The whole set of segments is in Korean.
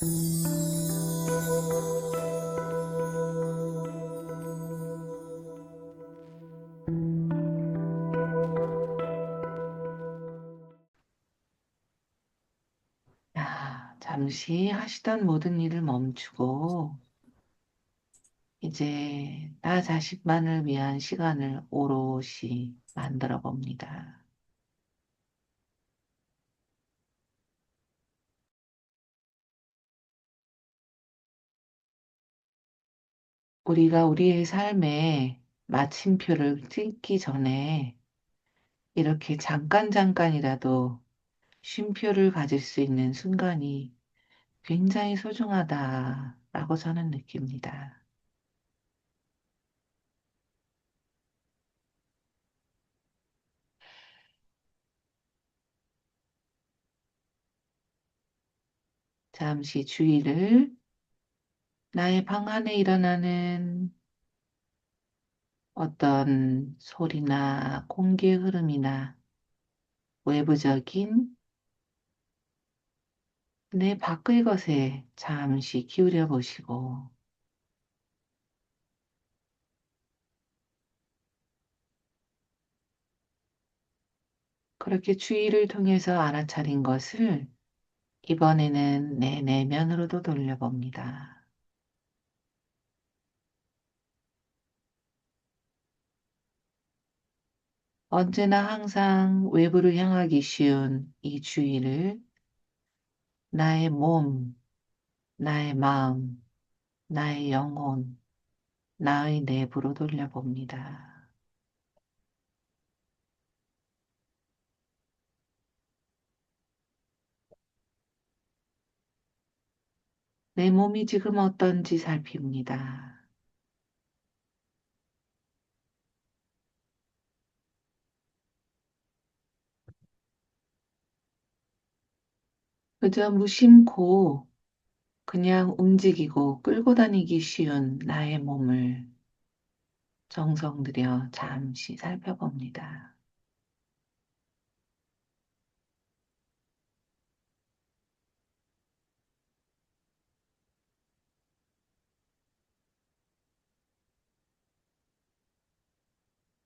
야, 잠시 하시던 모든 일을 멈추고, 이제 나 자신만을 위한 시간을 오롯이 만들어 봅니다. 우리가 우리의 삶에 마침표를 찍기 전에 이렇게 잠깐이라도 쉼표를 가질 수 있는 순간이 굉장히 소중하다라고 저는 느낍니다. 잠시 주의를 나의 방 안에 일어나는 어떤 소리나 공기의 흐름이나 외부적인 내 밖의 것에 잠시 기울여 보시고, 그렇게 주의를 통해서 알아차린 것을 이번에는 내 내면으로도 돌려봅니다. 언제나 항상 외부를 향하기 쉬운 이 주의를 나의 몸, 나의 마음, 나의 영혼, 나의 내부로 돌려봅니다. 내 몸이 지금 어떤지 살핍니다. 그저 무심코 그냥 움직이고 끌고 다니기 쉬운 나의 몸을 정성 들여 잠시 살펴봅니다.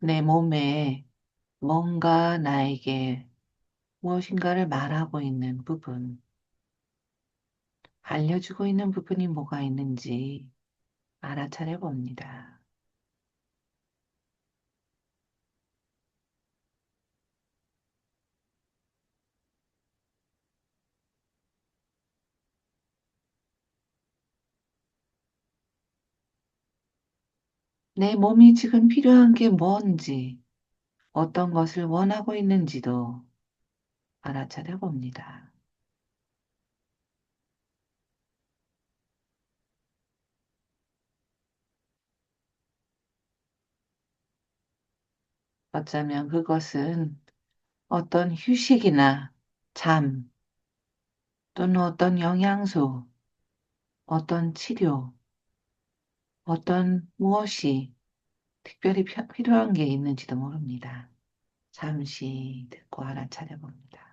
내 몸에 뭔가 나에게 무엇인가를 말하고 있는 부분, 알려주고 있는 부분이 뭐가 있는지 알아차려 봅니다. 내 몸이 지금 필요한 게 뭔지, 어떤 것을 원하고 있는지도 알아차려 봅니다. 어쩌면 그것은 어떤 휴식이나 잠, 또는 어떤 영양소, 어떤 치료, 어떤 무엇이 특별히 필요한 게 있는지도 모릅니다. 잠시 듣고 알아차려 봅니다.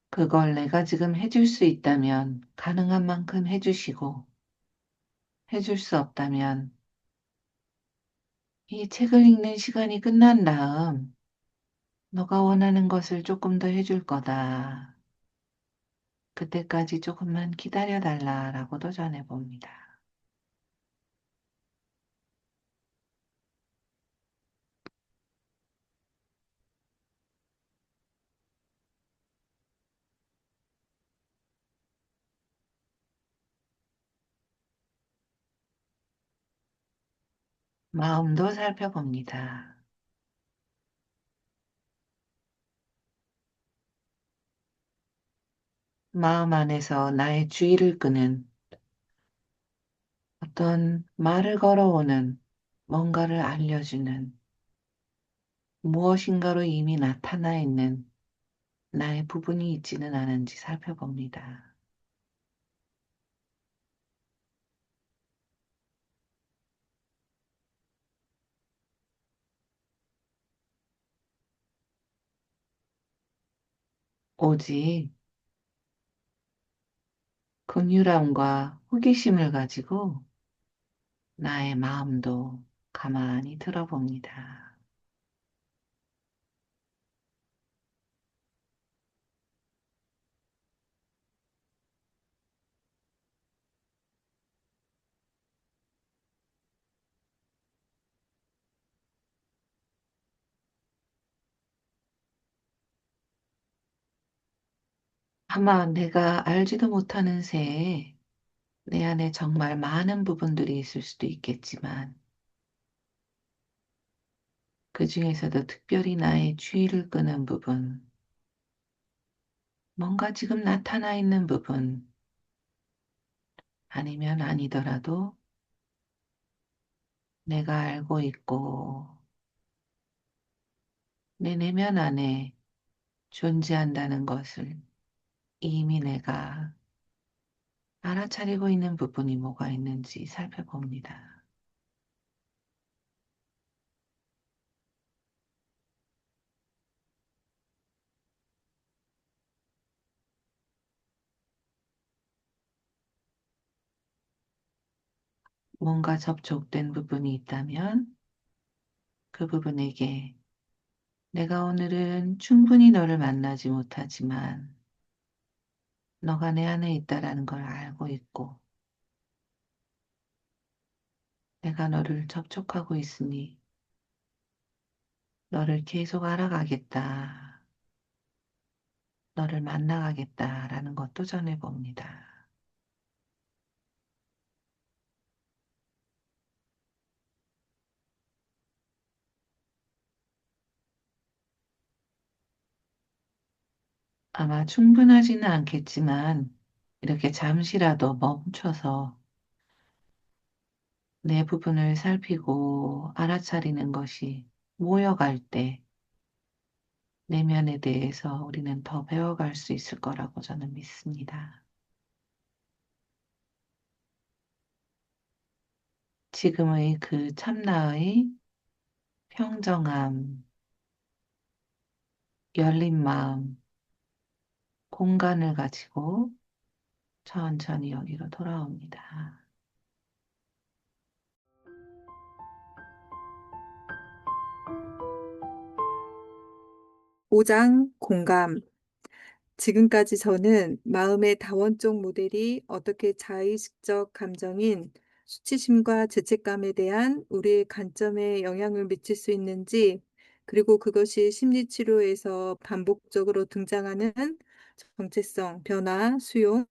그걸 내가 지금 해줄 수 있다면 가능한 만큼 해주시고, 해줄 수 없다면 이 책을 읽는 시간이 끝난 다음 너가 원하는 것을 조금 더 해줄 거다. 그때까지 조금만 기다려 달라라고도 전해봅니다. 마음도 살펴봅니다. 마음 안에서 나의 주의를 끄는 어떤 말을 걸어오는 뭔가를 알려주는 무엇인가로 이미 나타나 있는 나의 부분이 있지는 않은지 살펴봅니다. 오직 긍휼함과 호기심을 가지고 나의 마음도 가만히 들어봅니다. 아마 내가 알지도 못하는 새에 내 안에 정말 많은 부분들이 있을 수도 있겠지만 그 중에서도 특별히 나의 주의를 끄는 부분, 뭔가 지금 나타나 있는 부분, 아니면 아니더라도 내가 알고 있고 내 내면 안에 존재한다는 것을 이미 내가 알아차리고 있는 부분이 뭐가 있는지 살펴봅니다. 뭔가 접촉된 부분이 있다면 그 부분에게 내가 오늘은 충분히 너를 만나지 못하지만 너가 내 안에 있다라는 걸 알고 있고 내가 너를 접촉하고 있으니 너를 계속 알아가겠다. 너를 만나가겠다라는 것도 전해봅니다. 아마 충분하지는 않겠지만 이렇게 잠시라도 멈춰서 내 부분을 살피고 알아차리는 것이 모여갈 때 내면에 대해서 우리는 더 배워갈 수 있을 거라고 저는 믿습니다. 지금의 그 참나의 평정함, 열린 마음, 공간을 가지고 천천히 여기로 돌아옵니다. 5장 공감. 지금까지 저는 마음의 다원적 모델이 어떻게 자의식적 감정인 수치심과 죄책감에 대한 우리의 관점에 영향을 미칠 수 있는지, 그리고 그것이 심리치료에서 반복적으로 등장하는 정체성, 변화, 수용,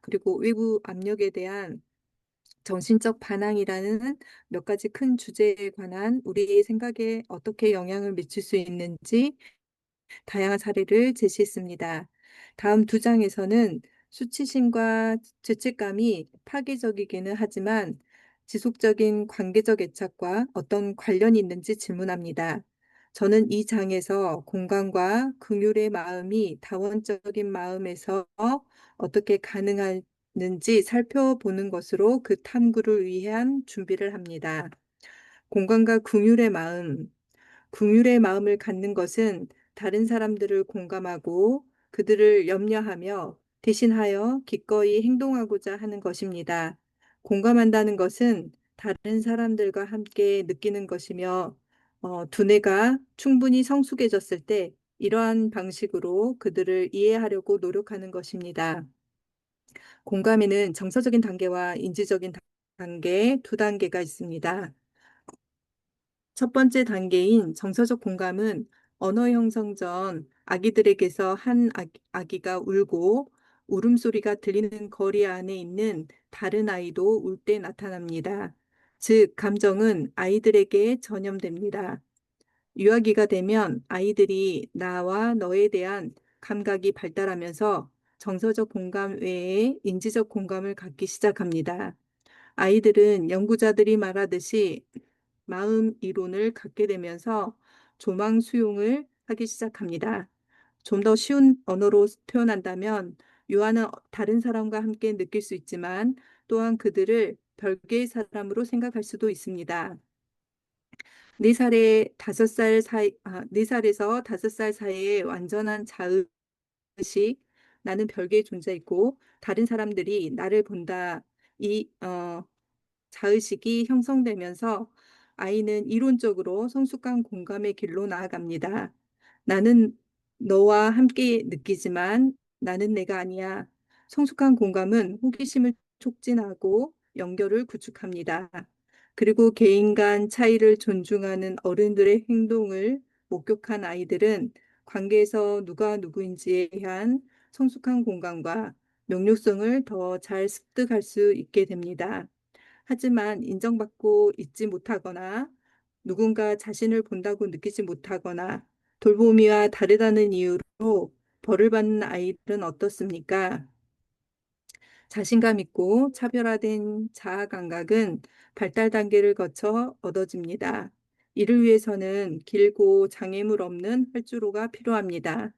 그리고 외부 압력에 대한 정신적 반항이라는 몇 가지 큰 주제에 관한 우리의 생각에 어떻게 영향을 미칠 수 있는지 다양한 사례를 제시했습니다. 다음 두 장에서는 수치심과 죄책감이 파괴적이기는 하지만 지속적인 관계적 애착과 어떤 관련이 있는지 질문합니다. 저는 이 장에서 공감과 긍휼의 마음이 다원적인 마음에서 어떻게 가능하는지 살펴보는 것으로 그 탐구를 위한 준비를 합니다. 공감과 긍휼의 마음. 긍휼의 마음을 갖는 것은 다른 사람들을 공감하고 그들을 염려하며 대신하여 기꺼이 행동하고자 하는 것입니다. 공감한다는 것은 다른 사람들과 함께 느끼는 것이며, 두뇌가 충분히 성숙해졌을 때 이러한 방식으로 그들을 이해하려고 노력하는 것입니다. 공감에는 정서적인 단계와 인지적인 단계 두 단계가 있습니다. 첫 번째 단계인 정서적 공감은 언어 형성 전 아기들에게서 한 아기가 울고 울음소리가 들리는 거리 안에 있는 다른 아이도 울 때 나타납니다. 즉, 감정은 아이들에게 전염됩니다. 유아기가 되면 아이들이 나와 너에 대한 감각이 발달하면서 정서적 공감 외에 인지적 공감을 갖기 시작합니다. 아이들은 연구자들이 말하듯이 마음 이론을 갖게 되면서 조망 수용을 하기 시작합니다. 좀 더 쉬운 언어로 표현한다면 유아는 다른 사람과 함께 느낄 수 있지만 또한 그들을 별개의 사람으로 생각할 수도 있습니다. 4살에 5살 사이, 4살에서 5살 사이의 완전한 자의 자의식, 나는 별개의 존재이고 다른 사람들이 나를 본다. 이 자의식이 형성되면서 아이는 이론적으로 성숙한 공감의 길로 나아갑니다. 나는 너와 함께 느끼지만 나는 내가 아니야. 성숙한 공감은 호기심을 촉진하고 연결을 구축합니다. 그리고 개인 간 차이를 존중하는 어른들의 행동을 목격한 아이들은 관계에서 누가 누구인지에 대한 성숙한 공감과 명료성을 더 잘 습득할 수 있게 됩니다. 하지만 인정받고 있지 못하거나 누군가 자신을 본다고 느끼지 못하거나 돌보미와 다르다는 이유로 벌을 받는 아이들은 어떻습니까? 자신감 있고 차별화된 자아 감각은 발달 단계를 거쳐 얻어집니다. 이를 위해서는 길고 장애물 없는 활주로가 필요합니다.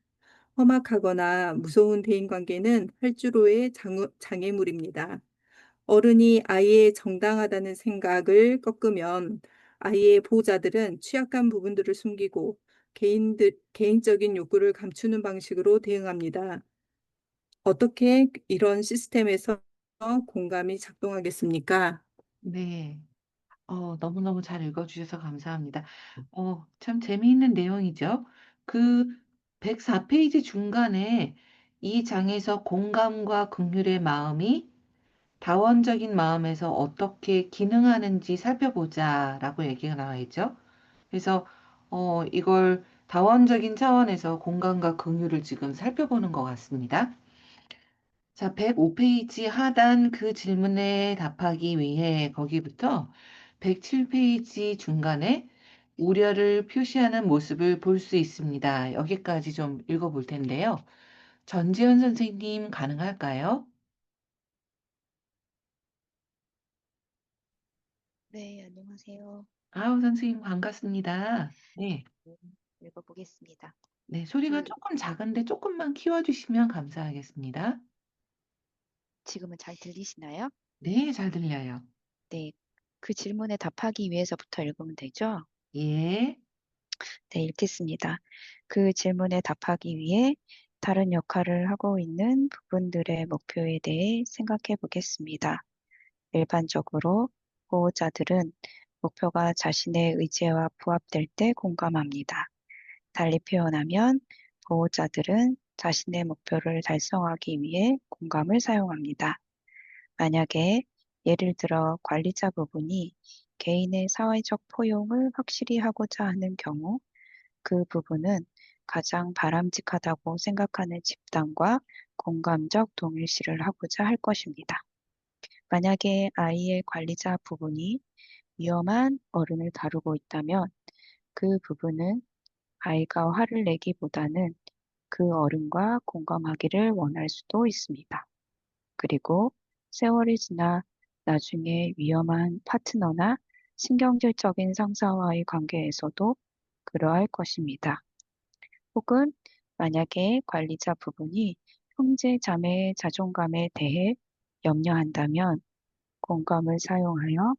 험악하거나 무서운 대인관계는 활주로의 장애물입니다. 어른이 아이의 정당하다는 생각을 꺾으면 아이의 보호자들은 취약한 부분들을 숨기고 개인적인 욕구를 감추는 방식으로 대응합니다. 어떻게 이런 시스템에서 공감이 작동하겠습니까? 네. 너무너무 잘 읽어주셔서 감사합니다. 참 재미있는 내용이죠. 그 104페이지 중간에 이 장에서 공감과 긍휼의 마음이 다원적인 마음에서 어떻게 기능하는지 살펴보자라고 얘기가 나와 있죠. 그래서 이걸 다원적인 차원에서 공감과 긍휼을 지금 살펴보는 것 같습니다. 자, 105페이지 하단 그 질문에 답하기 위해 거기부터 107페이지 중간에 우려를 표시하는 모습을 볼 수 있습니다. 여기까지 좀 읽어볼 텐데요. 전지현 선생님 가능할까요? 네, 안녕하세요. 아우, 선생님 반갑습니다. 네. 네, 읽어보겠습니다. 네, 소리가 그, 조금 작은데 조금만 키워주시면 감사하겠습니다. 지금은 잘 들리시나요? 네, 잘 들려요. 네, 그 질문에 답하기 위해서부터 읽으면 되죠? 예, 네, 읽겠습니다. 그 질문에 답하기 위해 다른 역할을 하고 있는 부분들의 목표에 대해 생각해 보겠습니다. 일반적으로 보호자들은 목표가 자신의 의지와 부합될 때 공감합니다. 달리 표현하면 보호자들은 자신의 목표를 달성하기 위해 공감을 사용합니다. 만약에 예를 들어 관리자 부분이 개인의 사회적 포용을 확실히 하고자 하는 경우 그 부분은 가장 바람직하다고 생각하는 집단과 공감적 동일시를 하고자 할 것입니다. 만약에 아이의 관리자 부분이 위험한 어른을 다루고 있다면 그 부분은 아이가 화를 내기보다는 그 어른과 공감하기를 원할 수도 있습니다. 그리고 세월이 지나 나중에 위험한 파트너나 신경질적인 상사와의 관계에서도 그러할 것입니다. 혹은 만약에 관리자 부분이 형제 자매의 자존감에 대해 염려한다면 공감을 사용하여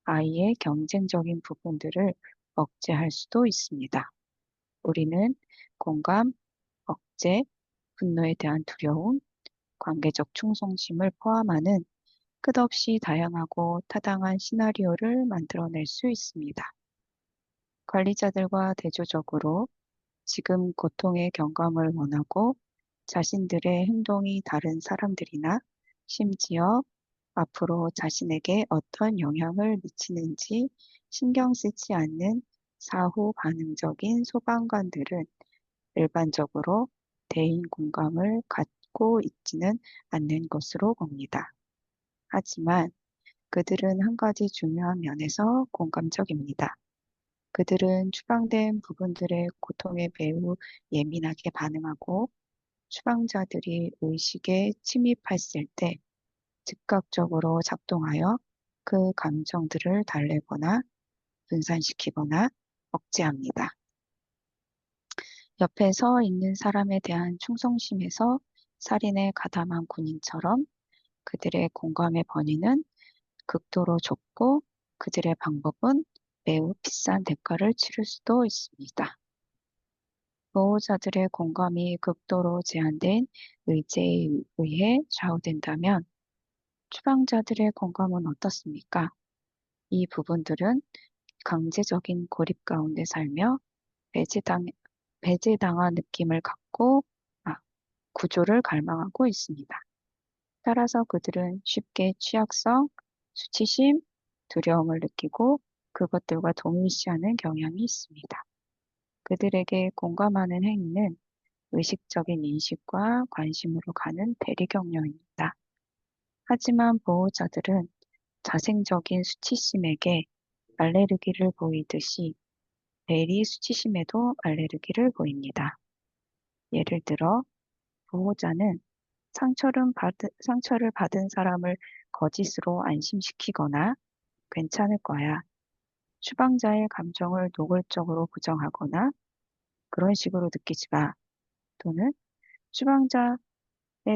아이의 경쟁적인 부분들을 억제할 수도 있습니다. 우리는 공감, 억제, 분노에 대한 두려움, 관계적 충성심을 포함하는 끝없이 다양하고 타당한 시나리오를 만들어낼 수 있습니다. 관리자들과 대조적으로 지금 고통의 경감을 원하고 자신들의 행동이 다른 사람들이나 심지어 앞으로 자신에게 어떤 영향을 미치는지 신경 쓰지 않는 사후 반응적인 소방관들은 일반적으로 대인 공감을 갖고 있지는 않는 것으로 봅니다. 하지만 그들은 한 가지 중요한 면에서 공감적입니다. 그들은 추방된 부분들의 고통에 매우 예민하게 반응하고 추방자들이 의식에 침입했을 때 즉각적으로 작동하여 그 감정들을 달래거나 분산시키거나 억제합니다. 옆에 서 있는 사람에 대한 충성심에서 살인에 가담한 군인처럼 그들의 공감의 범위는 극도로 좁고 그들의 방법은 매우 비싼 대가를 치를 수도 있습니다. 보호자들의 공감이 극도로 제한된 의제에 의해 좌우된다면 추방자들의 공감은 어떻습니까? 이 부분들은 강제적인 고립 가운데 살며 배제당, 배제당한 느낌을 갖고 구조를 갈망하고 있습니다. 따라서 그들은 쉽게 취약성, 수치심, 두려움을 느끼고 그것들과 동일시하는 경향이 있습니다. 그들에게 공감하는 행위는 의식적인 인식과 관심으로 가는 대리 경로입니다. 하지만 보호자들은 자생적인 수치심에게 알레르기를 보이듯이 대리 수치심에도 알레르기를 보입니다. 예를 들어 보호자는 상처를 받은 사람을 거짓으로 안심시키거나 괜찮을 거야. 추방자의 감정을 노골적으로 부정하거나 그런 식으로 느끼지 마. 또는 추방자에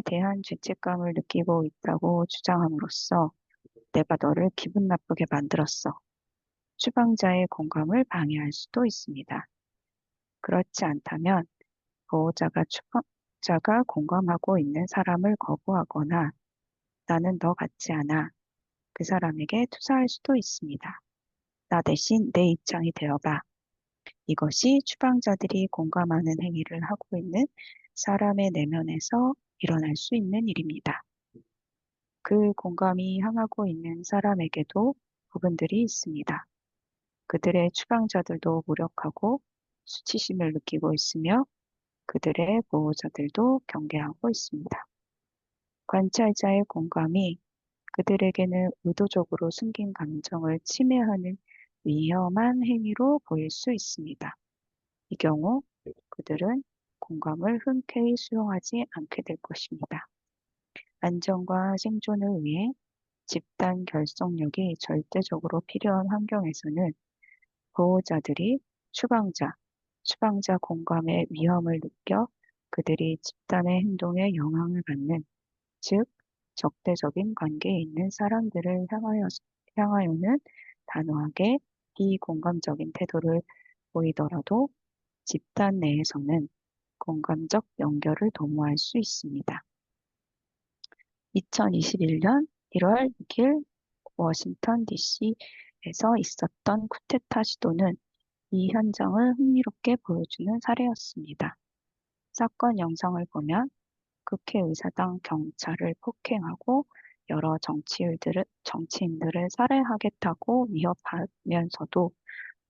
대한 죄책감을 느끼고 있다고 주장함으로써 내가 너를 기분 나쁘게 만들었어. 추방자의 공감을 방해할 수도 있습니다. 그렇지 않다면 보호자가 추방자가 공감하고 있는 사람을 거부하거나 나는 너 같지 않아. 그 사람에게 투사할 수도 있습니다. 나 대신 내 입장이 되어봐. 이것이 추방자들이 공감하는 행위를 하고 있는 사람의 내면에서 일어날 수 있는 일입니다. 그 공감이 향하고 있는 사람에게도 부분들이 있습니다. 그들의 추방자들도 무력하고 수치심을 느끼고 있으며 그들의 보호자들도 경계하고 있습니다. 관찰자의 공감이 그들에게는 의도적으로 숨긴 감정을 침해하는 위험한 행위로 보일 수 있습니다. 이 경우 그들은 공감을 흔쾌히 수용하지 않게 될 것입니다. 안전과 생존을 위해 집단 결속력이 절대적으로 필요한 환경에서는 보호자들이 추방자 공감의 위험을 느껴 그들이 집단의 행동에 영향을 받는, 즉, 적대적인 관계에 있는 사람들을 향하여는 단호하게 비공감적인 태도를 보이더라도 집단 내에서는 공감적 연결을 도모할 수 있습니다. 2021년 1월 6일 워싱턴 DC에서 있었던 쿠데타 시도는 이 현장을 흥미롭게 보여주는 사례였습니다. 사건 영상을 보면 국회의사당 경찰을 폭행하고 여러 정치인들을 살해하겠다고 위협하면서도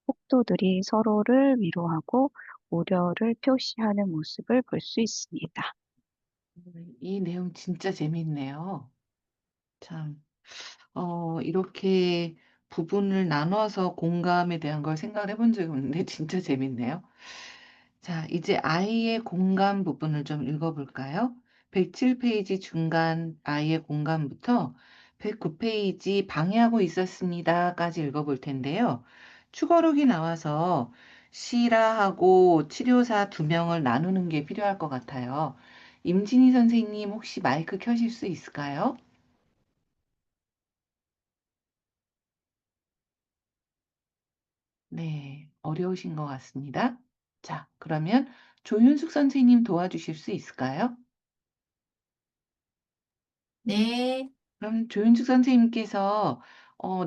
폭도들이 서로를 위로하고 우려를 표시하는 모습을 볼 수 있습니다. 이 내용 진짜 재밌네요. 참, 이렇게 부분을 나눠서 공감에 대한 걸 생각을 해본 적이 없는데 진짜 재밌네요. 자, 이제 아이의 공감 부분을 좀 읽어볼까요? 107페이지 중간 아이의 공감부터 109페이지 방해하고 있었습니다까지 읽어볼 텐데요. 추가록이 나와서 시라하고 치료사 2명을 나누는 게 필요할 것 같아요. 임진희 선생님 혹시 마이크 켜실 수 있을까요? 네, 어려우신 것 같습니다. 자, 그러면 조윤숙 선생님 도와주실 수 있을까요? 네, 그럼 조윤숙 선생님께서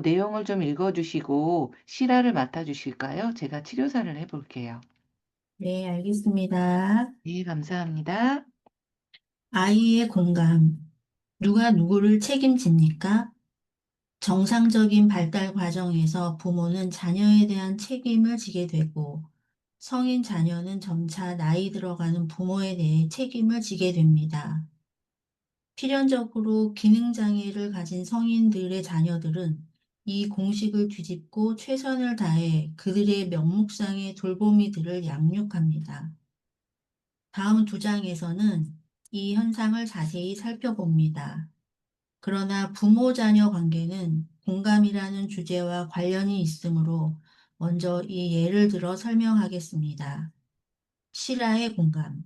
내용을 좀 읽어주시고 실화를 맡아주실까요? 제가 치료사를 해볼게요. 네, 알겠습니다. 네, 감사합니다. 아이의 공감. 누가 누구를 책임집니까? 정상적인 발달 과정에서 부모는 자녀에 대한 책임을 지게 되고, 성인 자녀는 점차 나이 들어가는 부모에 대해 책임을 지게 됩니다. 필연적으로 기능장애를 가진 성인들의 자녀들은 이 공식을 뒤집고 최선을 다해 그들의 명목상의 돌보미들을 양육합니다. 다음 두 장에서는 이 현상을 자세히 살펴봅니다. 그러나 부모-자녀 관계는 공감이라는 주제와 관련이 있으므로 먼저 이 예를 들어 설명하겠습니다. 실화의 공감.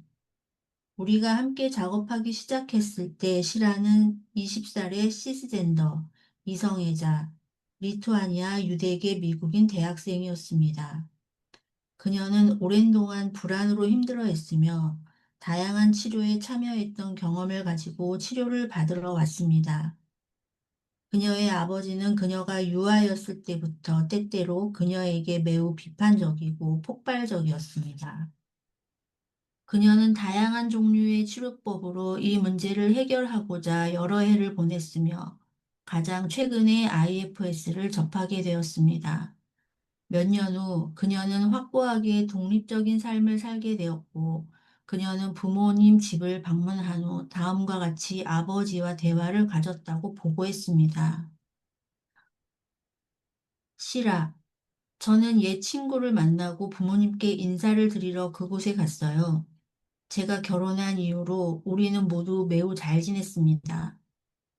우리가 함께 작업하기 시작했을 때 시라는 20살의 시스젠더, 이성애자, 리투아니아 유대계 미국인 대학생이었습니다. 그녀는 오랜 동안 불안으로 힘들어했으며 다양한 치료에 참여했던 경험을 가지고 치료를 받으러 왔습니다. 그녀의 아버지는 그녀가 유아였을 때부터 때때로 그녀에게 매우 비판적이고 폭발적이었습니다. 그녀는 다양한 종류의 치료법으로 이 문제를 해결하고자 여러 해를 보냈으며 가장 최근에 IFS를 접하게 되었습니다. 몇 년 후 그녀는 확고하게 독립적인 삶을 살게 되었고, 그녀는 부모님 집을 방문한 후 다음과 같이 아버지와 대화를 가졌다고 보고했습니다. 시라, 저는 옛 친구를 만나고 부모님께 인사를 드리러 그곳에 갔어요. 제가 결혼한 이후로 우리는 모두 매우 잘 지냈습니다.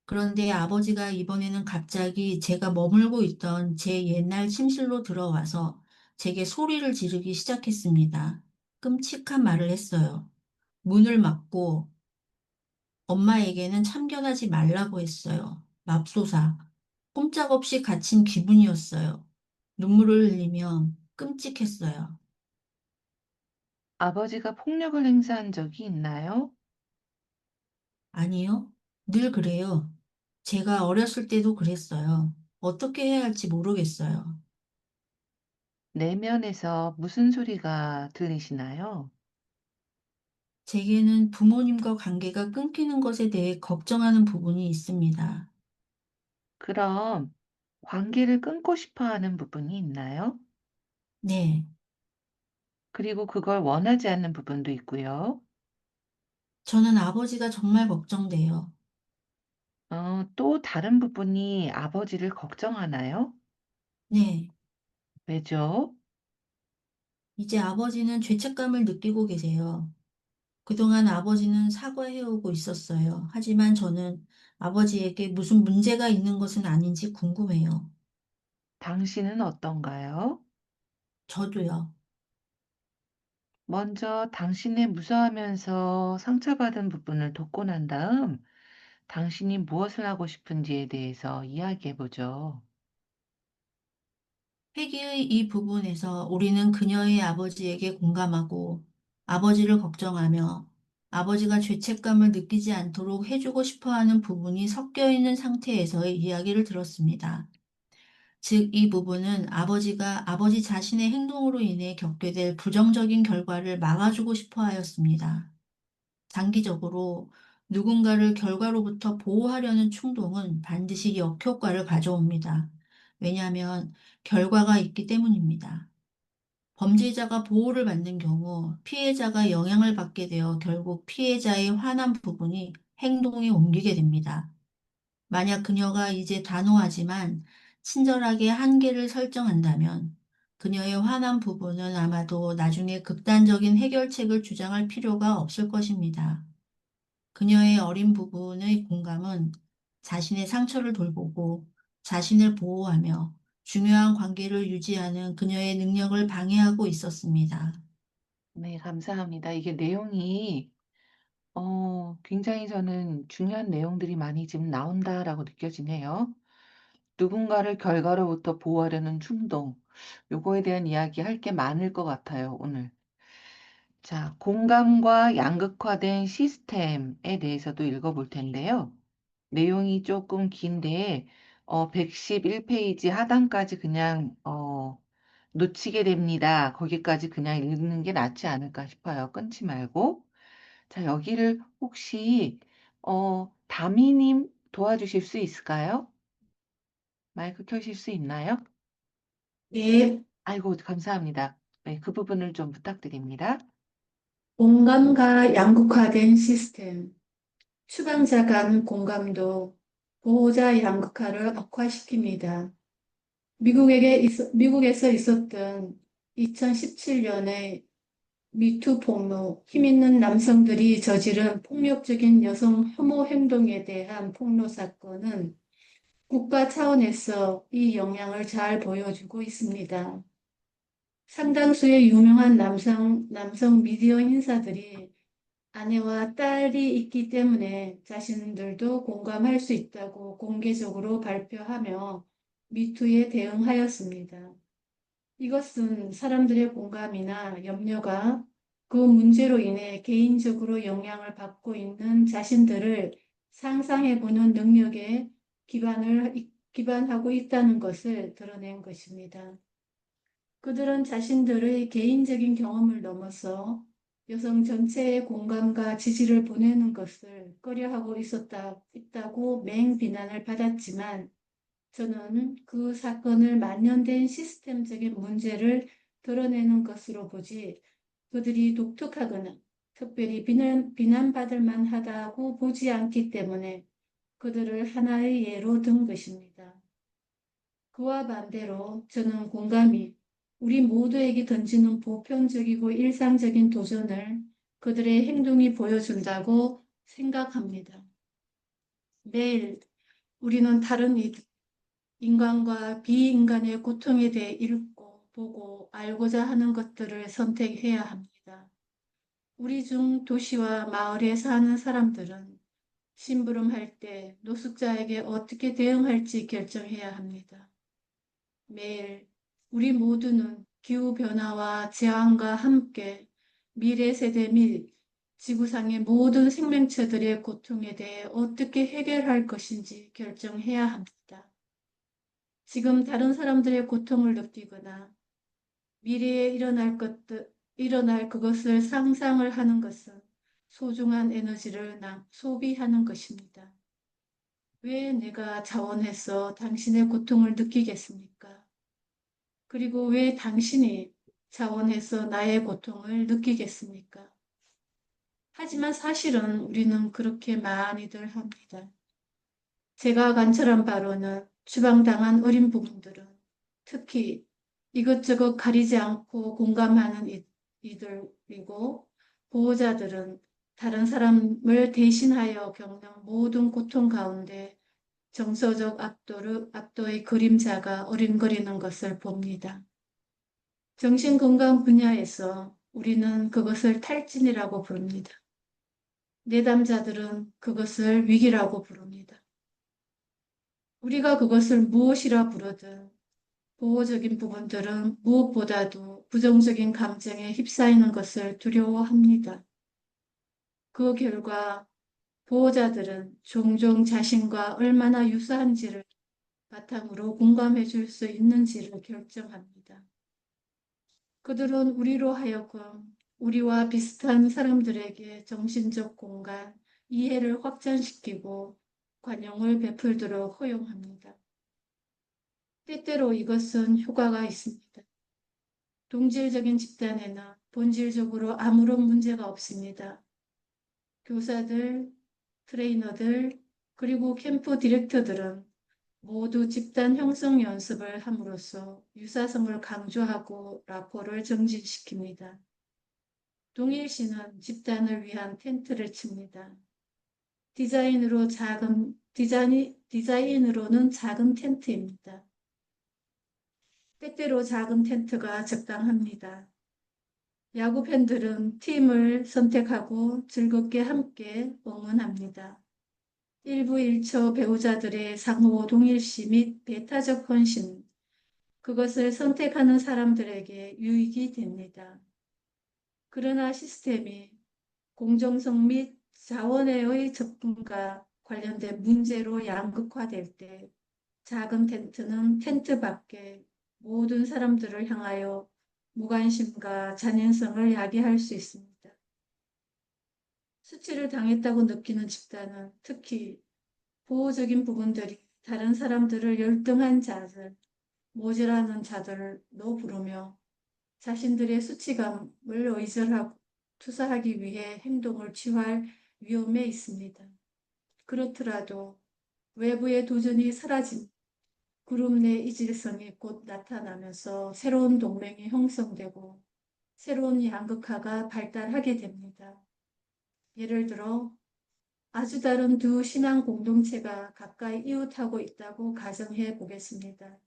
그런데 아버지가 이번에는 갑자기 제가 머물고 있던 제 옛날 침실로 들어와서 제게 소리를 지르기 시작했습니다. 끔찍한 말을 했어요. 문을 막고 엄마에게는 참견하지 말라고 했어요. 맙소사. 꼼짝없이 갇힌 기분이었어요. 눈물을 흘리며 끔찍했어요. 아버지가 폭력을 행사한 적이 있나요? 아니요. 늘 그래요. 제가 어렸을 때도 그랬어요. 어떻게 해야 할지 모르겠어요. 내면에서 무슨 소리가 들리시나요? 제게는 부모님과 관계가 끊기는 것에 대해 걱정하는 부분이 있습니다. 그럼 관계를 끊고 싶어 하는 부분이 있나요? 네. 그리고 그걸 원하지 않는 부분도 있고요. 저는 아버지가 정말 걱정돼요. 또 다른 부분이 아버지를 걱정하나요? 네. 왜죠? 이제 아버지는 죄책감을 느끼고 계세요. 그동안 아버지는 사과해오고 있었어요. 하지만 저는 아버지에게 무슨 문제가 있는 것은 아닌지 궁금해요. 당신은 어떤가요? 저도요. 먼저 당신의 무서워하면서 상처받은 부분을 돕고 난 다음 당신이 무엇을 하고 싶은지에 대해서 이야기해 보죠. 회개의 이 부분에서 우리는 그녀의 아버지에게 공감하고 아버지를 걱정하며 아버지가 죄책감을 느끼지 않도록 해주고 싶어 하는 부분이 섞여 있는 상태에서의 이야기를 들었습니다. 즉, 이 부분은 아버지가 아버지 자신의 행동으로 인해 겪게 될 부정적인 결과를 막아주고 싶어 하였습니다. 장기적으로 누군가를 결과로부터 보호하려는 충동은 반드시 역효과를 가져옵니다. 왜냐하면 결과가 있기 때문입니다. 범죄자가 보호를 받는 경우 피해자가 영향을 받게 되어 결국 피해자의 화난 부분이 행동에 옮기게 됩니다. 만약 그녀가 이제 단호하지만 친절하게 한계를 설정한다면 그녀의 화난 부분은 아마도 나중에 극단적인 해결책을 주장할 필요가 없을 것입니다. 그녀의 어린 부분의 공감은 자신의 상처를 돌보고 자신을 보호하며 중요한 관계를 유지하는 그녀의 능력을 방해하고 있었습니다. 네, 감사합니다. 이게 내용이 굉장히 저는 중요한 내용들이 많이 지금 나온다라고 느껴지네요. 누군가를 결과로부터 보호하려는 충동. 요거에 대한 이야기 할 게 많을 것 같아요, 오늘. 자, 공감과 양극화된 시스템에 대해서도 읽어볼 텐데요. 내용이 조금 긴데, 111페이지 하단까지 그냥, 놓치게 됩니다. 거기까지 그냥 읽는 게 낫지 않을까 싶어요. 끊지 말고. 자, 여기를 혹시, 다미님 도와주실 수 있을까요? 마이크 켜실 수 있나요? 네, 아이고, 감사합니다. 네, 그 부분을 좀 부탁드립니다. 공감과 양극화된 시스템. 추방자 간 공감도 보호자 양극화를 악화시킵니다. 미국에서 있었던 2017년의 미투 폭로, 힘 있는 남성들이 저지른 폭력적인 여성 혐오 행동에 대한 폭로 사건은 국가 차원에서 이 영향을 잘 보여주고 있습니다. 상당수의 유명한 남성 미디어 인사들이 아내와 딸이 있기 때문에 자신들도 공감할 수 있다고 공개적으로 발표하며 미투에 대응하였습니다. 이것은 사람들의 공감이나 염려가 그 문제로 인해 개인적으로 영향을 받고 있는 자신들을 상상해보는 능력에 기반하고 있다는 것을 드러낸 것입니다. 그들은 자신들의 개인적인 경험을 넘어서 여성 전체의 공감과 지지를 보내는 것을 꺼려하고 있다고 맹비난을 받았지만 저는 그 사건을 만연된 시스템적인 문제를 드러내는 것으로 보지 그들이 독특하거나 특별히 비난받을 만하다고 보지 않기 때문에 그들을 하나의 예로 든 것입니다. 그와 반대로 저는 공감이 우리 모두에게 던지는 보편적이고 일상적인 도전을 그들의 행동이 보여준다고 생각합니다. 매일 우리는 다른 인간과 비인간의 고통에 대해 읽고 보고 알고자 하는 것들을 선택해야 합니다. 우리 중 도시와 마을에 사는 사람들은 심부름할 때 노숙자에게 어떻게 대응할지 결정해야 합니다. 매일 우리 모두는 기후변화와 재앙과 함께 미래 세대 및 지구상의 모든 생명체들의 고통에 대해 어떻게 해결할 것인지 결정해야 합니다. 지금 다른 사람들의 고통을 느끼거나 미래에 일어날 그것을 상상을 하는 것은 소중한 에너지를 소비하는 것입니다. 왜 내가 자원해서 당신의 고통을 느끼겠습니까? 그리고 왜 당신이 자원해서 나의 고통을 느끼겠습니까? 하지만 사실은 우리는 그렇게 많이들 합니다. 제가 관찰한 바로는 추방당한 어린 부분들은 특히 이것저것 가리지 않고 공감하는 이들이고 보호자들은 다른 사람을 대신하여 겪는 모든 고통 가운데 정서적 압도의 그림자가 어린거리는 것을 봅니다. 정신건강 분야에서 우리는 그것을 탈진이라고 부릅니다. 내담자들은 그것을 위기라고 부릅니다. 우리가 그것을 무엇이라 부르든 보호적인 부분들은 무엇보다도 부정적인 감정에 휩싸이는 것을 두려워합니다. 그 결과 보호자들은 종종 자신과 얼마나 유사한지를 바탕으로 공감해 줄 수 있는지를 결정합니다. 그들은 우리로 하여금 우리와 비슷한 사람들에게 정신적 공간, 이해를 확장시키고 관용을 베풀도록 허용합니다. 때때로 이것은 효과가 있습니다. 동질적인 집단에는 본질적으로 아무런 문제가 없습니다. 교사들, 트레이너들, 그리고 캠프 디렉터들은 모두 집단 형성 연습을 함으로써 유사성을 강조하고 라포를 정진시킵니다. 동일시는 집단을 위한 텐트를 칩니다. 디자인으로는 작은 텐트입니다. 때때로 작은 텐트가 적당합니다. 야구 팬들은 팀을 선택하고 즐겁게 함께 응원합니다. 일부 일처 배우자들의 상호 동일시 및 배타적 헌신, 그것을 선택하는 사람들에게 유익이 됩니다. 그러나 시스템이 공정성 및 자원의 접근과 관련된 문제로 양극화될 때 작은 텐트는 텐트 밖에 모든 사람들을 향하여 무관심과 잔인성을 야기할 수 있습니다. 수치를 당했다고 느끼는 집단은 특히 보호적인 부분들이 다른 사람들을 열등한 자들, 모자라는 자들로 부르며 자신들의 수치감을 의절하고 투사하기 위해 행동을 취할 위험에 있습니다. 그렇더라도 외부의 도전이 사라진 그룹 내 이질성이 곧 나타나면서 새로운 동맹이 형성되고 새로운 양극화가 발달하게 됩니다. 예를 들어 아주 다른 두 신앙 공동체가 가까이 이웃하고 있다고 가정해 보겠습니다.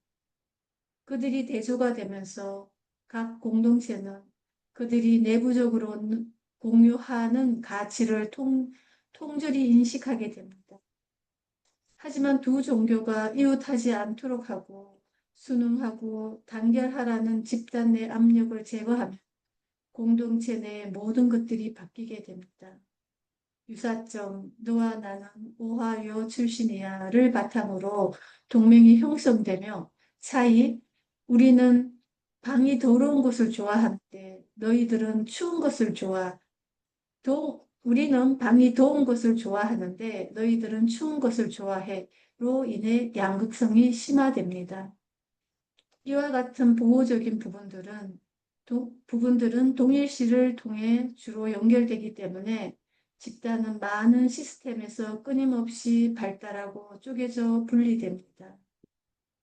그들이 대조가 되면서 각 공동체는 그들이 내부적으로 공유하는 가치를 통절히 인식하게 됩니다. 하지만 두 종교가 이웃하지 않도록 하고 순응하고 단결하라는 집단 내 압력을 제거하면 공동체 내 모든 것들이 바뀌게 됩니다. 유사점, 너와 나는 오하이오 출신이야를 바탕으로 동맹이 형성되며 차이, 우리는 방이 더러운 것을 좋아하는데 너희들은 추운 것을 우리는 방이 더운 것을 좋아하는데 너희들은 추운 것을 좋아해.로 인해 양극성이 심화됩니다. 이와 같은 보호적인 부분들은 동일시를 통해 주로 연결되기 때문에 집단은 많은 시스템에서 끊임없이 발달하고 쪼개져 분리됩니다.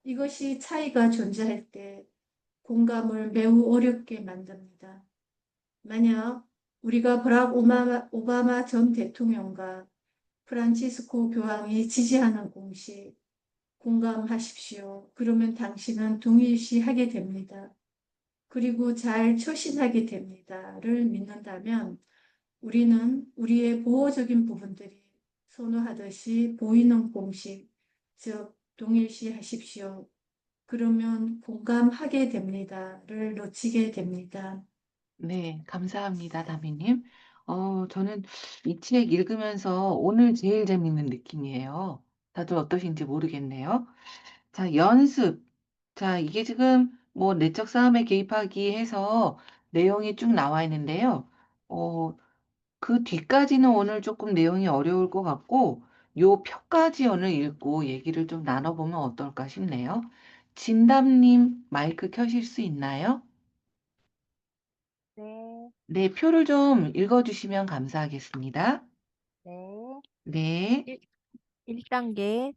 이것이 차이가 존재할 때 공감을 매우 어렵게 만듭니다. 만약 우리가 버락 오바마 전 대통령과 프란치스코 교황이 지지하는 공식, 공감하십시오. 그러면 당신은 동일시하게 됩니다. 그리고 잘 처신하게 됩니다.를 믿는다면 우리는 우리의 보호적인 부분들이 선호하듯이 보이는 공식, 즉 동일시하십시오. 그러면 공감하게 됩니다.를 놓치게 됩니다. 네, 감사합니다, 다미님. 저는 이 책 읽으면서 오늘 제일 재밌는 느낌이에요. 다들 어떠신지 모르겠네요. 자, 연습. 자, 이게 지금 뭐 내적 싸움에 개입하기 해서 내용이 쭉 나와 있는데요. 그 뒤까지는 오늘 조금 내용이 어려울 것 같고, 요 표까지 오늘 읽고 얘기를 좀 나눠보면 어떨까 싶네요. 진담님 마이크 켜실 수 있나요? 네, 네, 표를 좀 읽어주시면 감사하겠습니다. 네. 네. 1단계,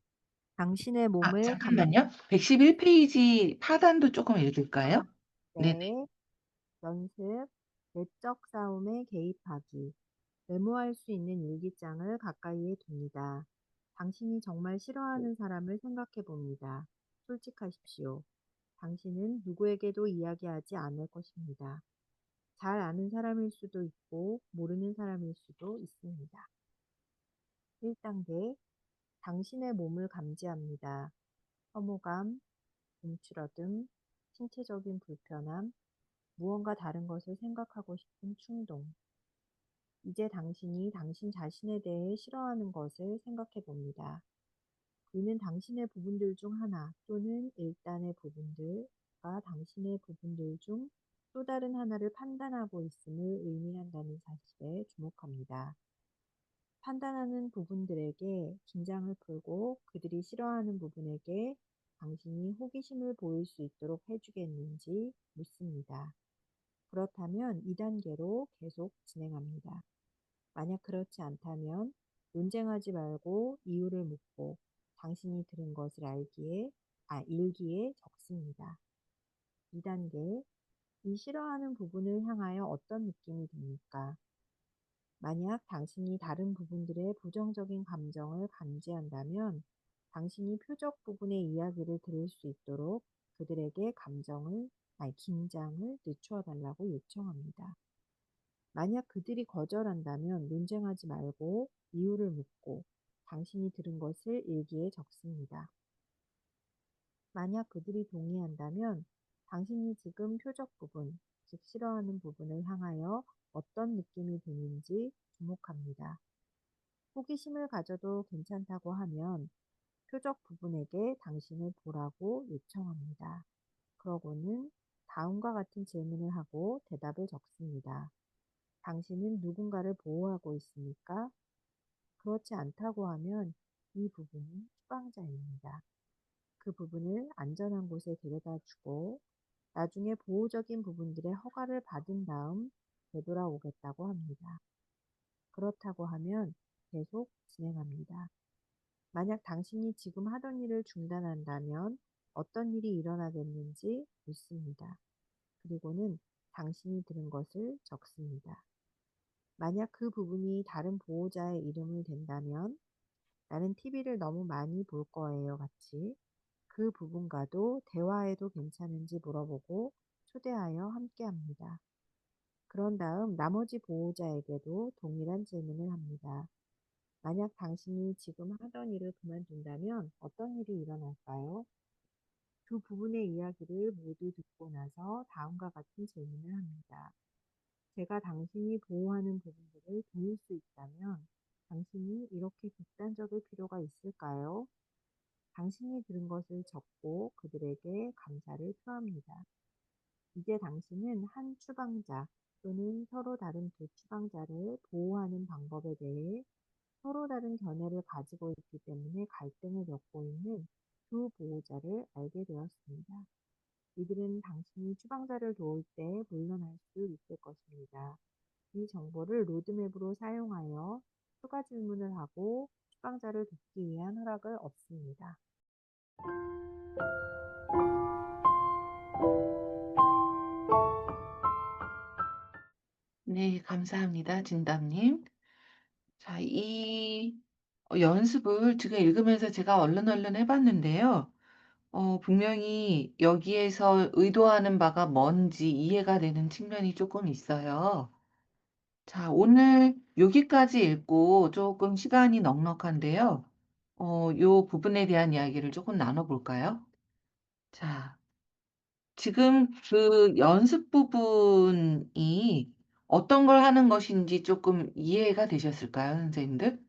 당신의 몸을 잠깐만요. 111페이지 하단도 조금 읽을까요? 네, 네. 연습, 내적 싸움에 개입하기. 메모할 수 있는 일기장을 가까이에 둡니다. 당신이 정말 싫어하는 사람을 생각해 봅니다. 솔직하십시오. 당신은 누구에게도 이야기하지 않을 것입니다. 잘 아는 사람일 수도 있고, 모르는 사람일 수도 있습니다. 1단계, 당신의 몸을 감지합니다. 혐오감, 움츠러듦, 신체적인 불편함, 무언가 다른 것을 생각하고 싶은 충동. 이제 당신이 당신 자신에 대해 싫어하는 것을 생각해 봅니다. 이는 당신의 부분들 중 하나 또는 일단의 부분들과 당신의 부분들 중 또 다른 하나를 판단하고 있음을 의미한다는 사실에 주목합니다. 판단하는 부분들에게 긴장을 풀고 그들이 싫어하는 부분에게 당신이 호기심을 보일 수 있도록 해주겠는지 묻습니다. 그렇다면 2단계로 계속 진행합니다. 만약 그렇지 않다면 논쟁하지 말고 이유를 묻고 당신이 들은 것을 일기에 적습니다. 2단계, 이 싫어하는 부분을 향하여 어떤 느낌이 듭니까? 만약 당신이 다른 부분들의 부정적인 감정을 감지한다면 당신이 표적 부분의 이야기를 들을 수 있도록 그들에게 긴장을 늦추어 달라고 요청합니다. 만약 그들이 거절한다면 논쟁하지 말고 이유를 묻고 당신이 들은 것을 일기에 적습니다. 만약 그들이 동의한다면 당신이 지금 표적 부분, 즉 싫어하는 부분을 향하여 어떤 느낌이 드는지 주목합니다. 호기심을 가져도 괜찮다고 하면 표적 부분에게 당신을 보라고 요청합니다. 그러고는 다음과 같은 질문을 하고 대답을 적습니다. 당신은 누군가를 보호하고 있습니까? 그렇지 않다고 하면 이 부분은 추방자입니다. 그 부분을 안전한 곳에 데려다 주고 나중에 보호적인 부분들의 허가를 받은 다음 되돌아오겠다고 합니다. 그렇다고 하면 계속 진행합니다. 만약 당신이 지금 하던 일을 중단한다면 어떤 일이 일어나겠는지 묻습니다. 그리고는 당신이 들은 것을 적습니다. 만약 그 부분이 다른 보호자의 이름을 댄다면 나는 TV를 너무 많이 볼 거예요 같이 그 부분과도 대화해도 괜찮은지 물어보고 초대하여 함께합니다. 그런 다음 나머지 보호자에게도 동일한 질문을 합니다. 만약 당신이 지금 하던 일을 그만둔다면 어떤 일이 일어날까요? 두 부분의 이야기를 모두 듣고 나서 다음과 같은 질문을 합니다. 제가 당신이 보호하는 부분들을 도울 수 있다면 당신이 이렇게 극단적일 필요가 있을까요? 당신이 들은 것을 적고 그들에게 감사를 표합니다. 이제 당신은 한 추방자 또는 서로 다른 두 추방자를 보호하는 방법에 대해 서로 다른 견해를 가지고 있기 때문에 갈등을 겪고 있는 두 보호자를 알게 되었습니다. 이들은 당신이 추방자를 도울 때 물러날 수 있을 것입니다. 이 정보를 로드맵으로 사용하여 추가 질문을 하고 추방자를 돕기 위한 허락을 얻습니다. 네, 감사합니다. 진담님. 자, 이 연습을 지금 읽으면서 제가 얼른 해봤는데요. 분명히 여기에서 의도하는 바가 뭔지 이해가 되는 측면이 조금 있어요. 자, 오늘 여기까지 읽고 조금 시간이 넉넉한데요. 요 부분에 대한 이야기를 조금 나눠볼까요? 자, 지금 그 연습 부분이 어떤 걸 하는 것인지 조금 이해가 되셨을까요, 선생님들?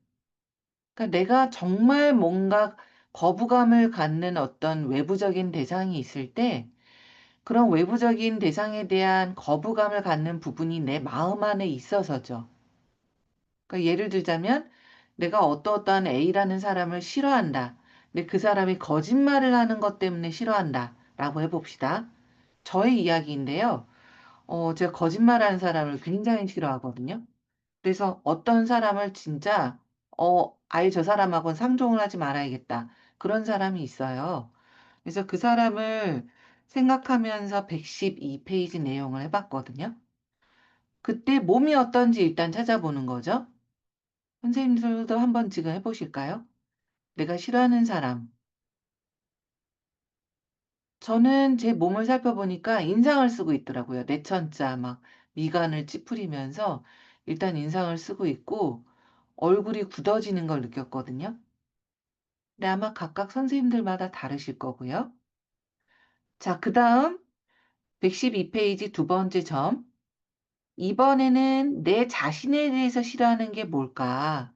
그러니까 내가 정말 뭔가 거부감을 갖는 어떤 외부적인 대상이 있을 때 그런 외부적인 대상에 대한 거부감을 갖는 부분이 내 마음 안에 있어서죠. 그러니까 예를 들자면 내가 어떠어떠한 A라는 사람을 싫어한다. 근데 그 사람이 거짓말을 하는 것 때문에 싫어한다. 라고 해봅시다. 저의 이야기인데요. 제가 거짓말하는 사람을 굉장히 싫어하거든요. 그래서 어떤 사람을 진짜 아예 저 사람하고는 상종을 하지 말아야겠다. 그런 사람이 있어요. 그래서 그 사람을 생각하면서 112페이지 내용을 해봤거든요. 그때 몸이 어떤지 일단 찾아보는 거죠. 선생님들도 한번 지금 해보실까요? 내가 싫어하는 사람. 저는 제 몸을 살펴보니까 인상을 쓰고 있더라고요. 내천자 막 미간을 찌푸리면서 일단 인상을 쓰고 있고 얼굴이 굳어지는 걸 느꼈거든요. 근데 아마 각각 선생님들마다 다르실 거고요. 자, 그 다음 112페이지 두 번째 점. 이번에는 내 자신에 대해서 싫어하는 게 뭘까?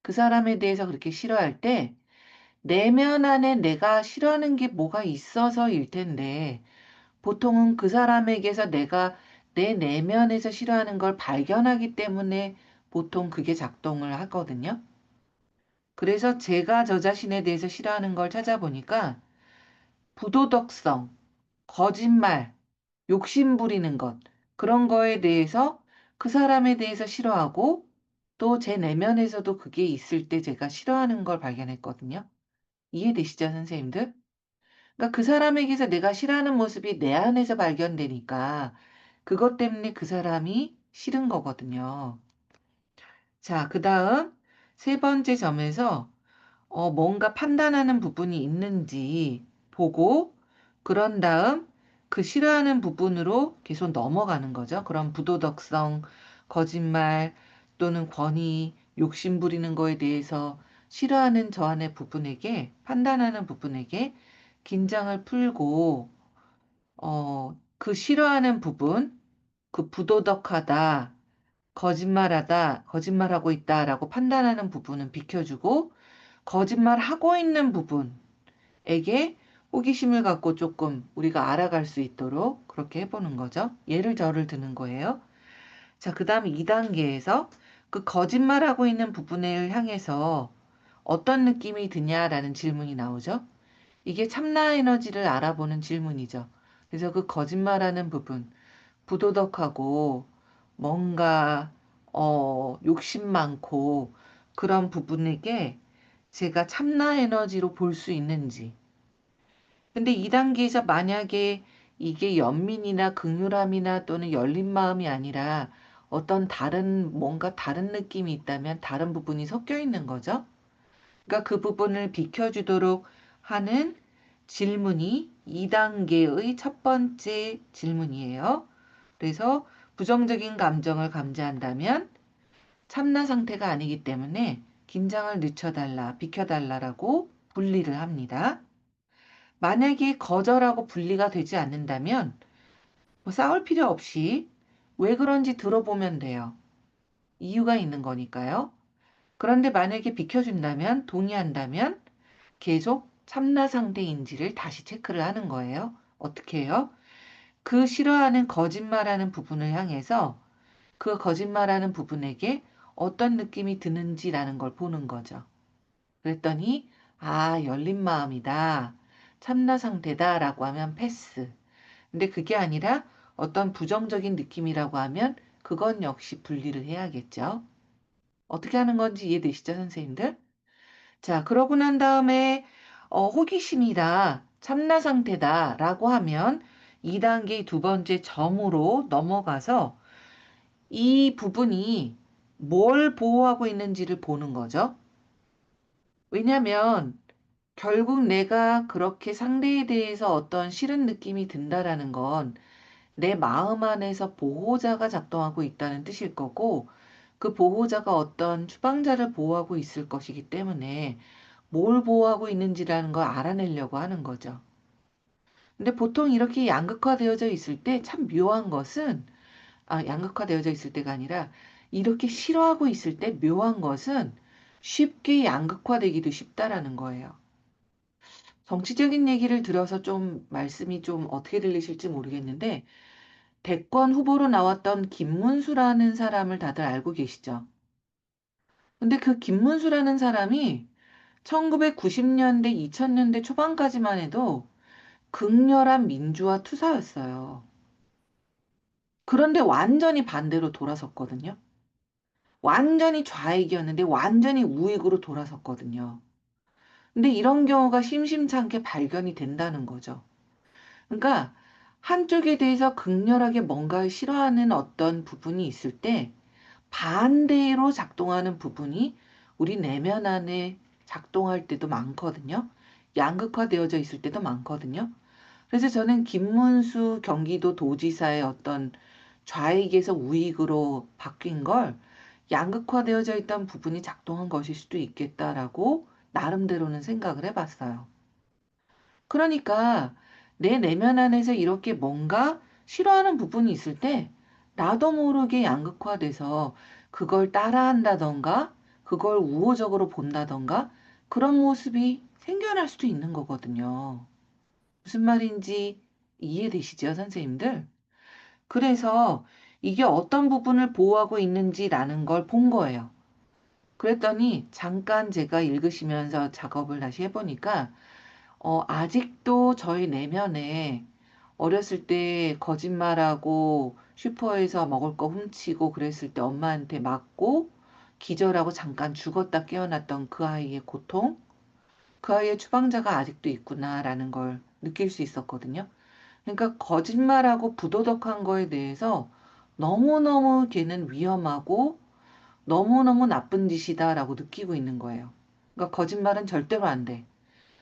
그 사람에 대해서 그렇게 싫어할 때 내면 안에 내가 싫어하는 게 뭐가 있어서일 텐데 보통은 그 사람에게서 내가 내 내면에서 싫어하는 걸 발견하기 때문에 보통 그게 작동을 하거든요. 그래서 제가 저 자신에 대해서 싫어하는 걸 찾아보니까 부도덕성, 거짓말, 욕심 부리는 것, 그런 거에 대해서 그 사람에 대해서 싫어하고 또 제 내면에서도 그게 있을 때 제가 싫어하는 걸 발견했거든요. 이해되시죠, 선생님들? 그러니까 그 사람에게서 내가 싫어하는 모습이 내 안에서 발견되니까 그것 때문에 그 사람이 싫은 거거든요. 자, 그 다음 세 번째 점에서 뭔가 판단하는 부분이 있는지 보고 그런 다음 그 싫어하는 부분으로 계속 넘어가는 거죠. 그런 부도덕성, 거짓말 또는 권위, 욕심 부리는 거에 대해서 싫어하는 저 안의 부분에게 판단하는 부분에게 긴장을 풀고 그 싫어하는 부분, 그 부도덕하다, 거짓말하다, 거짓말하고 있다라고 판단하는 부분은 비켜주고 거짓말하고 있는 부분에게 호기심을 갖고 조금 우리가 알아갈 수 있도록 그렇게 해보는 거죠. 예를 저를 드는 거예요. 자, 그 다음 2단계에서 그 거짓말하고 있는 부분을 향해서 어떤 느낌이 드냐라는 질문이 나오죠. 이게 참나 에너지를 알아보는 질문이죠. 그래서 그 거짓말하는 부분, 부도덕하고 뭔가 욕심 많고 그런 부분에게 제가 참나 에너지로 볼 수 있는지. 근데 2단계에서 만약에 이게 연민이나 긍휼함이나 또는 열린 마음이 아니라 어떤 다른 뭔가 다른 느낌이 있다면 다른 부분이 섞여 있는 거죠. 그러니까 그 부분을 비켜주도록 하는 질문이 2단계의 첫 번째 질문이에요. 그래서 부정적인 감정을 감지한다면 참나 상태가 아니기 때문에 긴장을 늦춰달라, 비켜달라라고 분리를 합니다. 만약에 거절하고 분리가 되지 않는다면 뭐 싸울 필요 없이 왜 그런지 들어보면 돼요. 이유가 있는 거니까요. 그런데 만약에 비켜준다면, 동의한다면 계속 참나 상대인지를 다시 체크를 하는 거예요. 어떻게 해요? 그 싫어하는 거짓말하는 부분을 향해서 그 거짓말하는 부분에게 어떤 느낌이 드는지라는 걸 보는 거죠. 그랬더니 아, 열린 마음이다. 참나 상태다라고 하면 패스. 근데 그게 아니라 어떤 부정적인 느낌이라고 하면 그건 역시 분리를 해야겠죠. 어떻게 하는 건지 이해되시죠, 선생님들? 자, 그러고 난 다음에 호기심이다, 참나 상태다라고 하면 2단계 두 번째 점으로 넘어가서 이 부분이 뭘 보호하고 있는지를 보는 거죠. 왜냐면 결국 내가 그렇게 상대에 대해서 어떤 싫은 느낌이 든다라는 건 내 마음 안에서 보호자가 작동하고 있다는 뜻일 거고 그 보호자가 어떤 추방자를 보호하고 있을 것이기 때문에 뭘 보호하고 있는지라는 걸 알아내려고 하는 거죠. 근데 보통 이렇게 양극화되어져 있을 때 참 묘한 것은 양극화되어져 있을 때가 아니라 이렇게 싫어하고 있을 때 묘한 것은 쉽게 양극화되기도 쉽다라는 거예요. 정치적인 얘기를 들어서 좀 말씀이 좀 어떻게 들리실지 모르겠는데 대권 후보로 나왔던 김문수라는 사람을 다들 알고 계시죠? 근데 그 김문수라는 사람이 1990년대, 2000년대 초반까지만 해도 극렬한 민주화 투사였어요. 그런데 완전히 반대로 돌아섰거든요. 완전히 좌익이었는데 완전히 우익으로 돌아섰거든요. 근데 이런 경우가 심심찮게 발견이 된다는 거죠. 그러니까 한쪽에 대해서 극렬하게 뭔가를 싫어하는 어떤 부분이 있을 때 반대로 작동하는 부분이 우리 내면 안에 작동할 때도 많거든요. 양극화되어져 있을 때도 많거든요. 그래서 저는 김문수 경기도 도지사의 어떤 좌익에서 우익으로 바뀐 걸 양극화되어져 있던 부분이 작동한 것일 수도 있겠다라고 나름대로는 생각을 해봤어요. 그러니까 내 내면 안에서 이렇게 뭔가 싫어하는 부분이 있을 때 나도 모르게 양극화돼서 그걸 따라한다던가 그걸 우호적으로 본다던가 그런 모습이 생겨날 수도 있는 거거든요. 무슨 말인지 이해되시죠, 선생님들? 그래서 이게 어떤 부분을 보호하고 있는지라는 걸 본 거예요. 그랬더니 잠깐 제가 읽으시면서 작업을 다시 해보니까 아직도 저희 내면에 어렸을 때 거짓말하고 슈퍼에서 먹을 거 훔치고 그랬을 때 엄마한테 맞고 기절하고 잠깐 죽었다 깨어났던 그 아이의 고통, 그 아이의 추방자가 아직도 있구나라는 걸 느낄 수 있었거든요. 그러니까 거짓말하고 부도덕한 거에 대해서 너무너무 걔는 위험하고 너무너무 나쁜 짓이다라고 느끼고 있는 거예요. 그러니까 거짓말은 절대로 안 돼.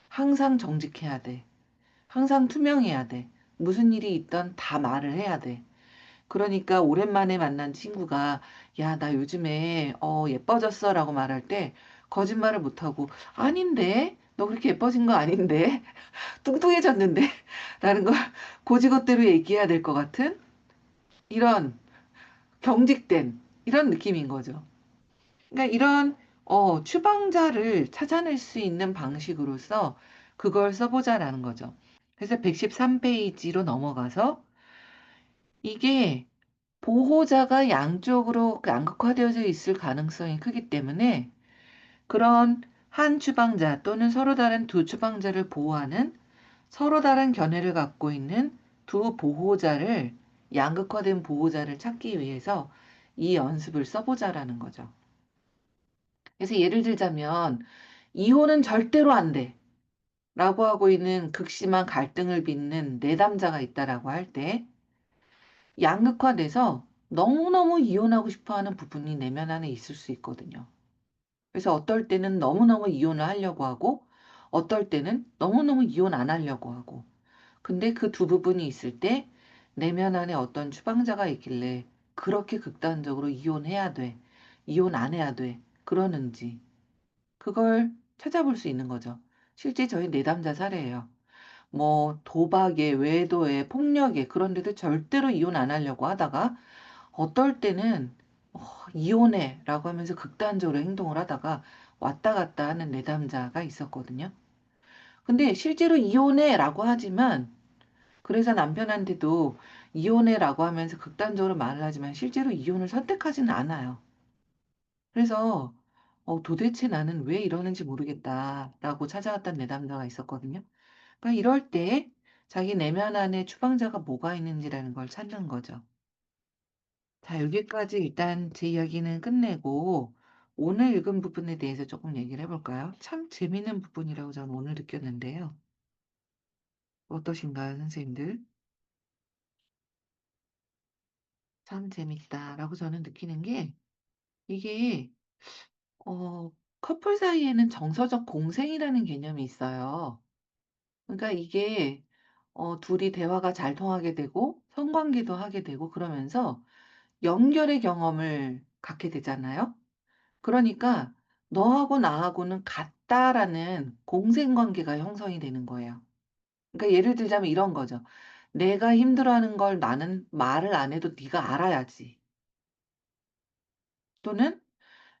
항상 정직해야 돼. 항상 투명해야 돼. 무슨 일이 있던 다 말을 해야 돼. 그러니까 오랜만에 만난 친구가 야, 나 요즘에 예뻐졌어 라고 말할 때 거짓말을 못하고 아닌데? 너 그렇게 예뻐진 거 아닌데? 뚱뚱해졌는데? 라는 걸 고지것대로 얘기해야 될 것 같은 이런 경직된 이런 느낌인 거죠. 그러니까 이런 추방자를 찾아낼 수 있는 방식으로서 그걸 써보자라는 거죠. 그래서 113페이지로 넘어가서 이게 보호자가 양쪽으로 양극화되어져 있을 가능성이 크기 때문에 그런 한 추방자 또는 서로 다른 두 추방자를 보호하는 서로 다른 견해를 갖고 있는 두 보호자를 양극화된 보호자를 찾기 위해서 이 연습을 써보자라는 거죠. 그래서 예를 들자면 이혼은 절대로 안 돼. 라고 하고 있는 극심한 갈등을 빚는 내담자가 있다라고 할 때 양극화돼서 너무너무 이혼하고 싶어 하는 부분이 내면 안에 있을 수 있거든요. 그래서 어떨 때는 너무너무 이혼을 하려고 하고 어떨 때는 너무너무 이혼 안 하려고 하고 근데 그 두 부분이 있을 때 내면 안에 어떤 추방자가 있길래 그렇게 극단적으로 이혼해야 돼. 이혼 안 해야 돼. 그러는지 그걸 찾아볼 수 있는 거죠. 실제 저희 내담자 사례예요. 뭐 도박에, 외도에, 폭력에 그런 데도 절대로 이혼 안 하려고 하다가 어떨 때는 이혼해라고 하면서 극단적으로 행동을 하다가 왔다 갔다 하는 내담자가 있었거든요. 근데 실제로 이혼해라고 하지만 그래서 남편한테도 이혼해라고 하면서 극단적으로 말을 하지만 실제로 이혼을 선택하지는 않아요. 그래서 도대체 나는 왜 이러는지 모르겠다라고 찾아왔던 내담자가 있었거든요. 그러니까 이럴 때 자기 내면 안에 추방자가 뭐가 있는지라는 걸 찾는 거죠. 자, 여기까지 일단 제 이야기는 끝내고 오늘 읽은 부분에 대해서 조금 얘기를 해볼까요? 참 재밌는 부분이라고 저는 오늘 느꼈는데요. 어떠신가요, 선생님들? 참 재밌다라고 저는 느끼는 게 이게 어, 커플 사이에는 정서적 공생이라는 개념이 있어요. 그러니까 이게 둘이 대화가 잘 통하게 되고 성관계도 하게 되고 그러면서 연결의 경험을 갖게 되잖아요. 그러니까 너하고 나하고는 같다라는 공생관계가 형성이 되는 거예요. 그러니까 예를 들자면 이런 거죠. 내가 힘들어하는 걸 나는 말을 안 해도 네가 알아야지. 또는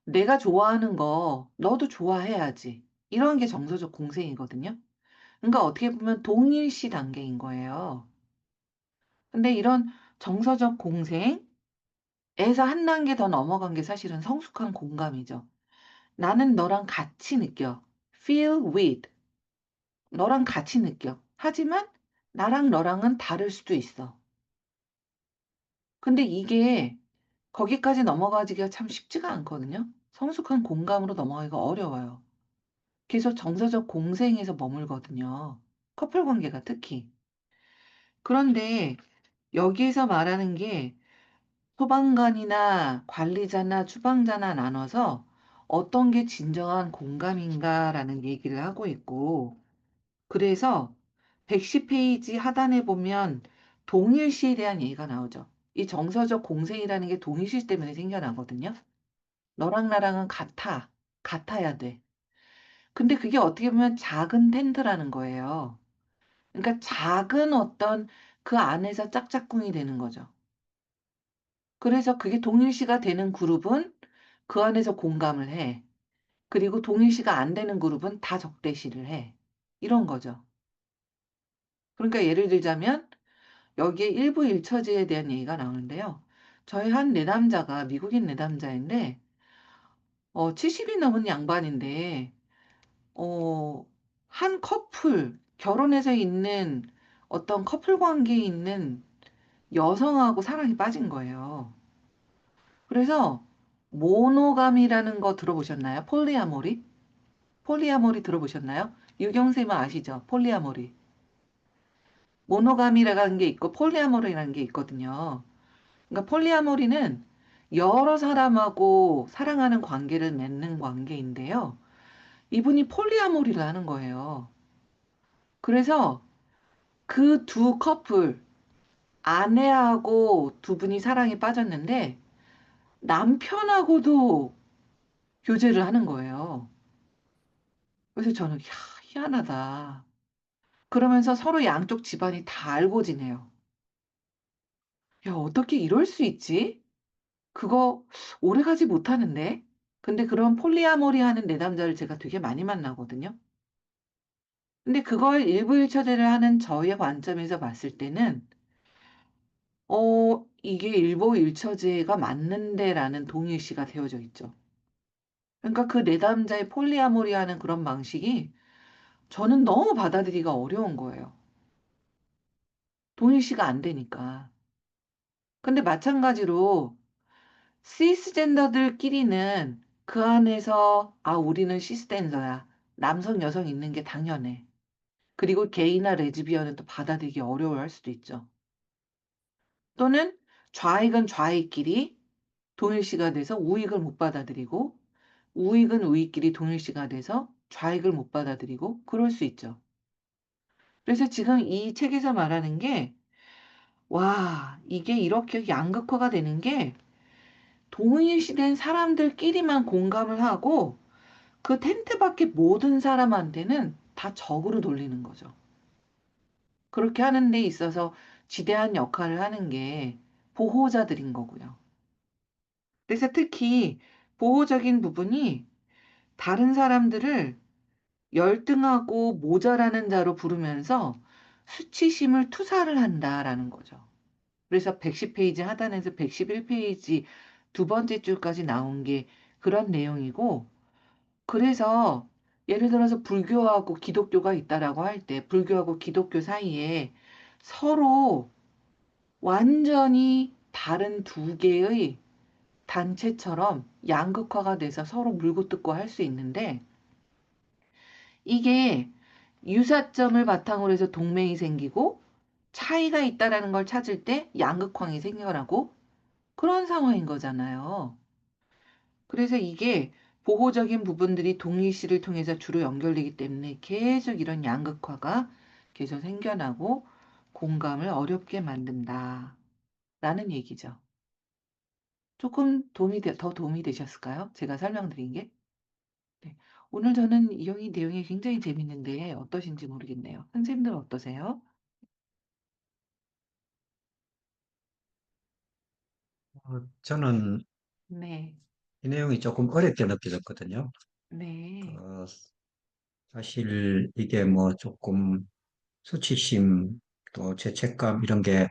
내가 좋아하는 거 너도 좋아해야지. 이런 게 정서적 공생이거든요. 그러니까 어떻게 보면 동일시 단계인 거예요. 근데 이런 정서적 공생에서 한 단계 더 넘어간 게 사실은 성숙한 공감이죠. 나는 너랑 같이 느껴. feel with. 너랑 같이 느껴. 하지만 나랑 너랑은 다를 수도 있어. 근데 이게 거기까지 넘어가기가 참 쉽지가 않거든요. 성숙한 공감으로 넘어가기가 어려워요. 계속 정서적 공생에서 머물거든요. 커플 관계가 특히. 그런데 여기에서 말하는 게 소방관이나 관리자나 추방자나 나눠서 어떤 게 진정한 공감인가라는 얘기를 하고 있고, 그래서 110페이지 하단에 보면 동일시에 대한 얘기가 나오죠. 이 정서적 공생이라는 게 동일시 때문에 생겨나거든요. 너랑 나랑은 같아. 같아야 돼. 근데 그게 어떻게 보면 작은 텐트라는 거예요. 그러니까 작은 어떤 그 안에서 짝짝꿍이 되는 거죠. 그래서 그게 동일시가 되는 그룹은 그 안에서 공감을 해. 그리고 동일시가 안 되는 그룹은 다 적대시를 해. 이런 거죠. 그러니까 예를 들자면 여기에 일부 일처제에 대한 얘기가 나오는데요. 저희 한 내담자가 미국인 내담자인데 70이 넘은 양반인데 한 커플 결혼해서 있는 어떤 커플 관계에 있는 여성하고 사랑에 빠진 거예요. 그래서 모노감이라는 거 들어보셨나요? 폴리아모리? 폴리아모리 들어보셨나요? 유경쌤은 아시죠? 폴리아모리. 모노감이라는 게 있고 폴리아모리라는 게 있거든요. 그러니까 폴리아모리는 여러 사람하고 사랑하는 관계를 맺는 관계인데요. 이분이 폴리아모리를 하는 거예요. 그래서 그 두 커플, 아내하고 두 분이 사랑에 빠졌는데 남편하고도 교제를 하는 거예요. 그래서 저는 희한하다. 그러면서 서로 양쪽 집안이 다 알고 지내요. 야, 어떻게 이럴 수 있지? 그거 오래가지 못하는데? 근데 그런 폴리아모리 하는 내담자를 제가 되게 많이 만나거든요. 근데 그걸 일부일처제를 하는 저의 관점에서 봤을 때는, 이게 일부일처제가 맞는데라는 동일시가 되어져 있죠. 그러니까 그 내담자의 폴리아모리 하는 그런 방식이 저는 너무 받아들이기가 어려운 거예요. 동일시가 안 되니까. 근데 마찬가지로 시스젠더들끼리는 그 안에서 우리는 시스젠더야. 남성, 여성 있는 게 당연해. 그리고 게이나 레즈비언은 또 받아들이기 어려워할 수도 있죠. 또는 좌익은 좌익끼리 동일시가 돼서 우익을 못 받아들이고 우익은 우익끼리 동일시가 돼서 좌익을 못 받아들이고 그럴 수 있죠. 그래서 지금 이 책에서 말하는 게 와, 이게 이렇게 양극화가 되는 게 동일시된 사람들끼리만 공감을 하고 그 텐트 밖의 모든 사람한테는 다 적으로 돌리는 거죠. 그렇게 하는 데 있어서 지대한 역할을 하는 게 보호자들인 거고요. 그래서 특히 보호적인 부분이 다른 사람들을 열등하고 모자라는 자로 부르면서 수치심을 투사를 한다라는 거죠. 그래서 110페이지 하단에서 111페이지 두 번째 줄까지 나온 게 그런 내용이고, 그래서 예를 들어서 불교하고 기독교가 있다라고 할 때 불교하고 기독교 사이에 서로 완전히 다른 두 개의 단체처럼 양극화가 돼서 서로 물고 뜯고 할 수 있는데, 이게 유사점을 바탕으로 해서 동맹이 생기고 차이가 있다라는 걸 찾을 때 양극화가 생겨나고 그런 상황인 거잖아요. 그래서 이게 보호적인 부분들이 동일시를 통해서 주로 연결되기 때문에 계속 이런 양극화가 계속 생겨나고 공감을 어렵게 만든다라는 얘기죠. 조금 더 도움이 되셨을까요? 제가 설명드린 게? 네. 오늘 저는 이 내용이 굉장히 재밌는데 어떠신지 모르겠네요. 선생님들 어떠세요? 저는 네, 이 내용이 조금 어렵게 느껴졌거든요. 네, 그, 사실 이게 뭐 조금 수치심 또 죄책감 이런 게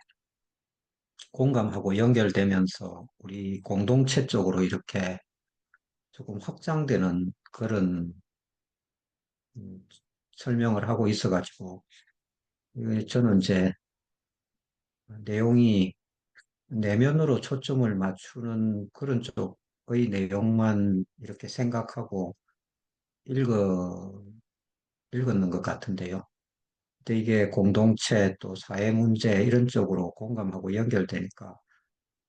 공감하고 연결되면서 우리 공동체 쪽으로 이렇게 조금 확장되는 그런 음, 설명을 하고 있어가지고 저는 이제 내용이 내면으로 초점을 맞추는 그런 쪽의 내용만 이렇게 생각하고 읽어, 읽었는 것 같은데요. 근데 이게 공동체 또 사회 문제 이런 쪽으로 공감하고 연결되니까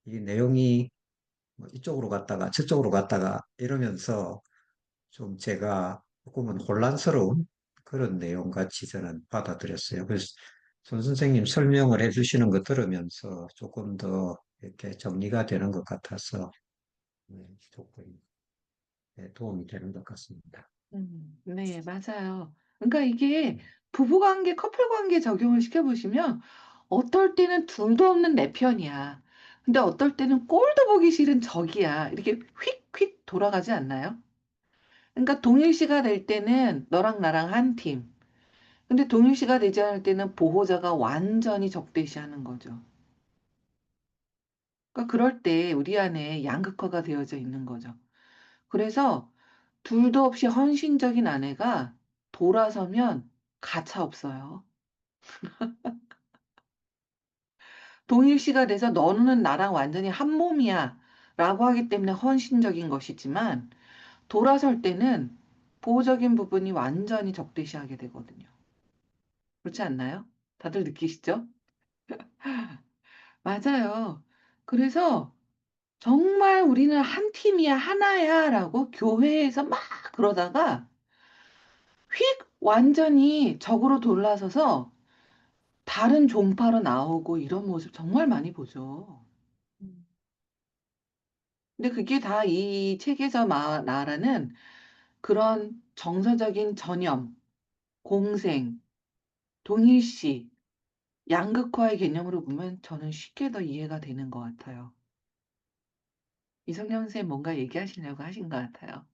이 내용이 뭐 이쪽으로 갔다가 저쪽으로 갔다가 이러면서 좀 제가 조금은 혼란스러운 그런 내용 같이 저는 받아들였어요. 그래서 손 선생님 설명을 해주시는 거 들으면서 조금 더 이렇게 정리가 되는 것 같아서 조금 도움이 되는 것 같습니다. 네, 맞아요. 그러니까 이게 부부관계, 커플관계 적용을 시켜보시면 어떨 때는 둘도 없는 내 편이야. 근데 어떨 때는 꼴도 보기 싫은 적이야. 이렇게 휙휙 돌아가지 않나요? 그러니까 동일시가 될 때는 너랑 나랑 한 팀. 근데 동일시가 되지 않을 때는 보호자가 완전히 적대시하는 거죠. 그러니까 그럴 때 우리 안에 양극화가 되어져 있는 거죠. 그래서 둘도 없이 헌신적인 아내가 돌아서면 가차 없어요. 동일시가 돼서 너는 나랑 완전히 한 몸이야 라고 하기 때문에 헌신적인 것이지만 돌아설 때는 보호적인 부분이 완전히 적대시하게 되거든요. 그렇지 않나요? 다들 느끼시죠? 맞아요. 그래서 정말 우리는 한 팀이야, 하나야 라고 교회에서 막 그러다가 휙 완전히 적으로 돌아서서 다른 종파로 나오고 이런 모습 정말 많이 보죠. 근데 그게 다 이 책에서 말하는 그런 정서적인 전염, 공생, 동일시, 양극화의 개념으로 보면 저는 쉽게 더 이해가 되는 것 같아요. 이성경 선생님 뭔가 얘기하시려고 하신 것 같아요.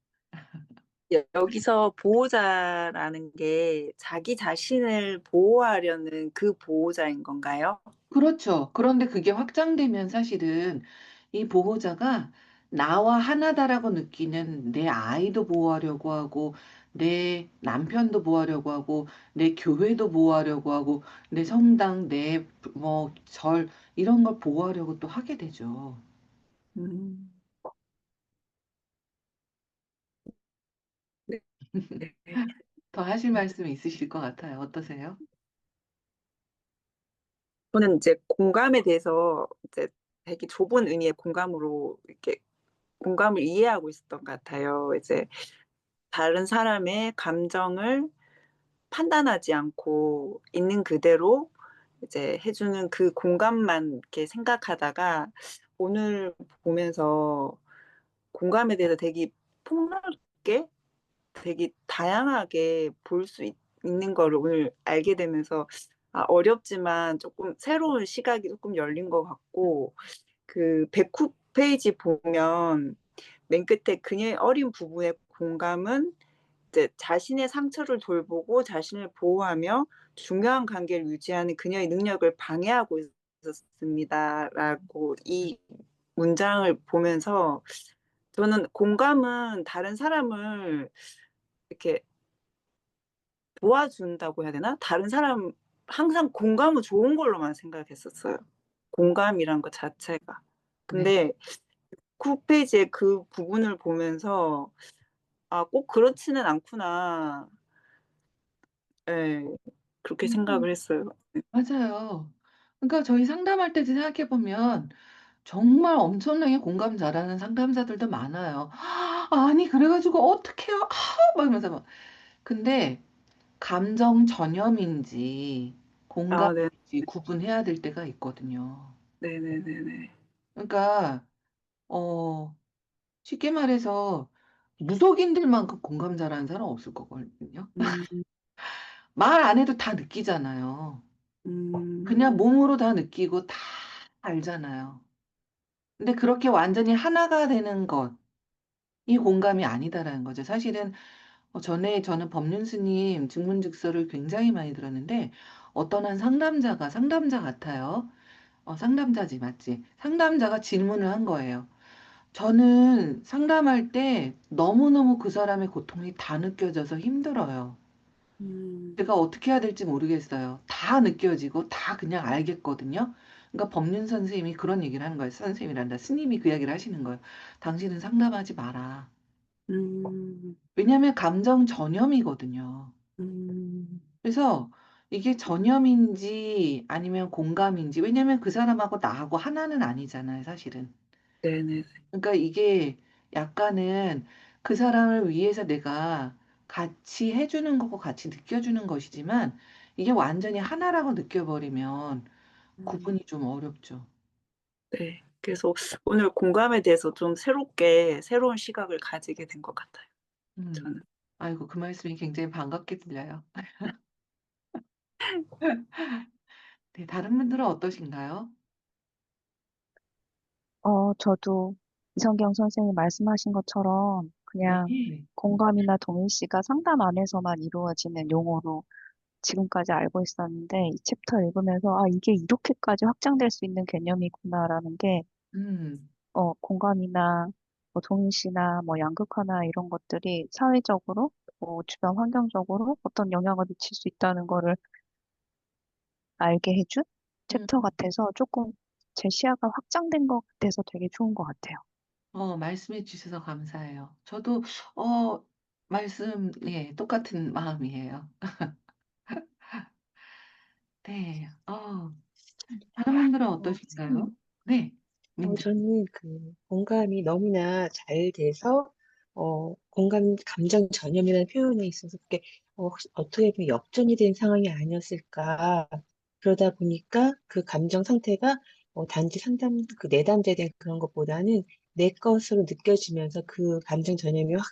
여기서 보호자라는 게 자기 자신을 보호하려는 그 보호자인 건가요? 그렇죠. 그런데 그게 확장되면 사실은 이 보호자가 나와 하나다라고 느끼는 내 아이도 보호하려고 하고, 내 남편도 보호하려고 하고, 내 교회도 보호하려고 하고, 내 성당, 내 절, 이런 걸 보호하려고 또 하게 되죠. 음, 네. 더 하실 말씀이 있으실 것 같아요. 어떠세요? 저는 이제 공감에 대해서 이제 되게 좁은 의미의 공감으로 이렇게 공감을 이해하고 있었던 것 같아요. 이제 다른 사람의 감정을 판단하지 않고 있는 그대로 이제 해주는 그 공감만 이렇게 생각하다가 오늘 보면서 공감에 대해서 되게 폭넓게 되게 다양하게 볼 수 있는 거를 오늘 알게 되면서 어렵지만 조금 새로운 시각이 조금 열린 것 같고, 그 109페이지 보면 맨 끝에 그녀의 어린 부부의 공감은 이제 자신의 상처를 돌보고 자신을 보호하며 중요한 관계를 유지하는 그녀의 능력을 방해하고 있었습니다라고 이 문장을 보면서 저는 공감은 다른 사람을 이렇게 도와준다고 해야 되나? 다른 사람 항상 공감은 좋은 걸로만 생각했었어요. 공감이란 것 자체가. 네. 근데 9페이지의 그 부분을 보면서 꼭 그렇지는 않구나. 예, 그렇게 음, 생각을 했어요. 맞아요. 그러니까 저희 상담할 때 생각해 보면 정말 엄청나게 공감 잘하는 상담사들도 많아요. 아니, 그래가지고 어떡해요? 막 이러면서 막. 근데 감정 전염인지 네. 공감인지 구분해야 될 때가 있거든요. 네네네네. 그러니까, 어, 쉽게 말해서 무속인들만큼 공감 잘하는 사람 없을 거거든요. 음, 말 안 해도 다 느끼잖아요. 그냥 음, 몸으로 다 느끼고 다 알잖아요. 근데 그렇게 완전히 하나가 되는 것, 이 공감이 아니다라는 거죠. 사실은 전에 저는 법륜 스님 증문즉서를 굉장히 많이 들었는데 어떤 한 상담자가 상담자 같아요. 상담자지 맞지? 상담자가 질문을 한 거예요. 저는 상담할 때 너무너무 그 사람의 고통이 다 느껴져서 힘들어요. 음, 제가 어떻게 해야 될지 모르겠어요. 다 느껴지고 다 그냥 알겠거든요. 그러니까 법륜 선생님이 그런 얘기를 하는 거예요. 선생님이란다. 스님이 그 이야기를 하시는 거예요. 당신은 상담하지 마라. 음, 왜냐하면 감정 전염이거든요. 음, 그래서 이게 전염인지 아니면 공감인지, 왜냐면 그 사람하고 나하고 하나는 아니잖아요, 사실은. 네네. 그러니까 이게 약간은 그 사람을 위해서 내가 같이 해주는 거고 같이 느껴주는 것이지만 이게 완전히 하나라고 느껴버리면 음, 구분이 좀 어렵죠. 네. 그래서 오늘 공감에 대해서 좀 새롭게 새로운 시각을 가지게 된 것 같아요. 음. 저는. 아이고, 그 말씀이 굉장히 반갑게 들려요. 네, 다른 분들은 어떠신가요? 저도 이성경 선생님 말씀하신 것처럼 그냥 네. 공감이나 동일시가 상담 안에서만 이루어지는 용어로 지금까지 알고 있었는데 이 챕터 읽으면서 이게 이렇게까지 확장될 수 있는 개념이구나라는 게 음, 공감이나 뭐 동일시나 뭐 양극화나 이런 것들이 사회적으로 주변 환경적으로 어떤 영향을 미칠 수 있다는 거를 알게 해준 음. 챕터 같아서 조금 제 시야가 확장된 것 같아서 되게 좋은 것 같아요. 말씀해 주셔서 감사해요. 저도, 예, 똑같은 마음이에요. 네, 다른 분들은 어떠신가요? 선생님, 네, 민지. 저는 그 공감이 너무나 잘 돼서, 공감, 감정 전염이라는 표현에 있어서 그게 어떻게 보면 역전이 된 상황이 아니었을까. 그러다 보니까 그 감정 상태가 단지 상담, 그 내담되된 그런 것보다는 내 것으로 느껴지면서 그 감정 전염이 확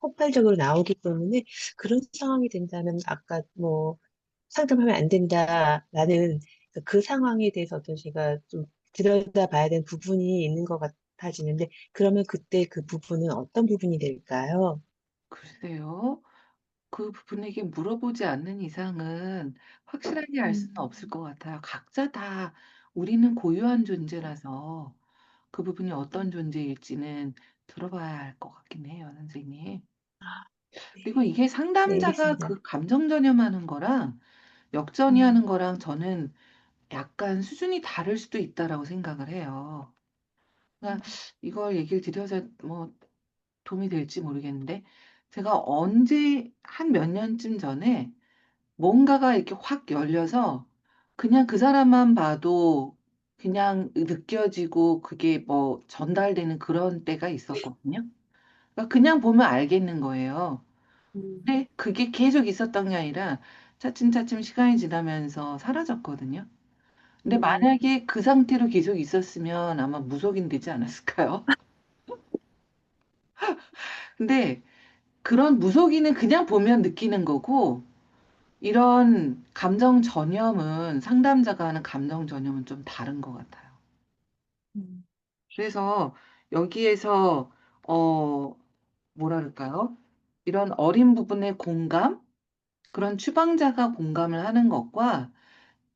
폭발적으로 나오기 때문에 그런 상황이 된다면 아까 뭐 상담하면 안 된다라는 그 상황에 대해서 어떤 제가 좀 들여다봐야 되는 부분이 있는 것 같아지는데 그러면 그때 그 부분은 어떤 부분이 될까요? 글쎄요. 그 부분에게 물어보지 않는 이상은 확실하게 알 수는 없을 것 같아요. 각자 다 우리는 고유한 존재라서 그 부분이 어떤 존재일지는 들어봐야 할 것 같긴 해요, 선생님. 그리고 네, 이게 네, 상담자가 알겠습니다. 그 감정 전염하는 거랑 역전이 음, 하는 거랑 저는 약간 수준이 다를 수도 있다라고 생각을 해요. 그러니까 이걸 얘기를 드려서 뭐 도움이 될지 모르겠는데 제가 언제 한 몇 년쯤 전에 뭔가가 이렇게 확 열려서 그냥 그 사람만 봐도 그냥 느껴지고 그게 뭐 전달되는 그런 때가 있었거든요. 그러니까 그냥 보면 알겠는 거예요. 음, 근데 그게 계속 있었던 게 아니라 차츰차츰 시간이 지나면서 사라졌거든요. 근데 음, 만약에 그 상태로 계속 있었으면 아마 무속인 되지 않았을까요? 근데 그런 무속인은 그냥 보면 느끼는 거고 이런 감정 전염은 상담자가 하는 감정 전염은 좀 다른 것 같아요. 음. 그래서 여기에서 뭐랄까요? 이런 어린 부분의 공감, 그런 추방자가 공감을 하는 것과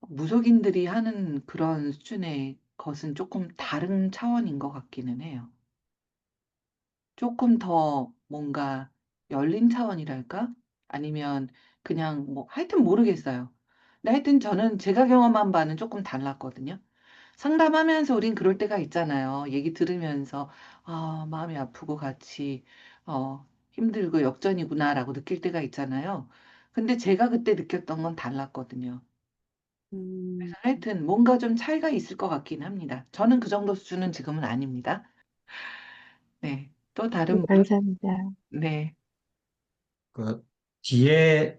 무속인들이 하는 그런 수준의 것은 조금 다른 차원인 것 같기는 해요. 조금 더 뭔가 열린 차원이랄까? 아니면 그냥 뭐 하여튼 모르겠어요. 근데 하여튼 저는 제가 경험한 바는 조금 달랐거든요. 상담하면서 우린 그럴 때가 있잖아요. 얘기 들으면서 아, 마음이 아프고 같이 힘들고 역전이구나라고 느낄 때가 있잖아요. 근데 제가 그때 느꼈던 건 달랐거든요. 음. 그래서 하여튼 뭔가 좀 차이가 있을 것 같긴 합니다. 저는 그 정도 수준은 지금은 아닙니다. 네. 또 다른 분? 감사합니다. 네. 그 뒤에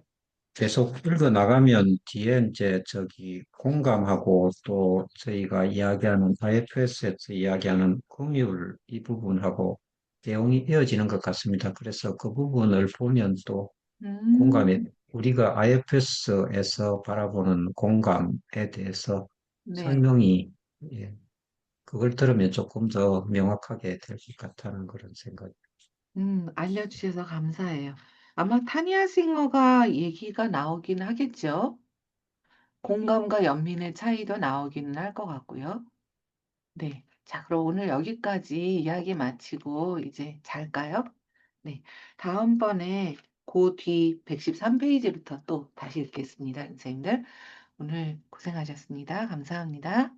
계속 읽어 나가면 뒤에 이제 저기 공감하고 또 저희가 이야기하는 IFS에서 이야기하는 긍휼 이 부분하고 내용이 이어지는 것 같습니다. 그래서 그 부분을 보면 또 공감에 음, 우리가 IFS에서 바라보는 공감에 대해서 네. 설명이 예, 그걸 들으면 조금 더 명확하게 될 것 같다는 그런 생각. 알려주셔서 감사해요. 아마 타니아 싱어가 얘기가 나오긴 하겠죠. 공감과 연민의 차이도 나오기는 할 것 같고요. 네. 자, 그럼 오늘 여기까지 이야기 마치고 이제 잘까요? 네. 다음번에 그 뒤 113페이지부터 또 다시 읽겠습니다, 선생님들. 오늘 고생하셨습니다. 감사합니다.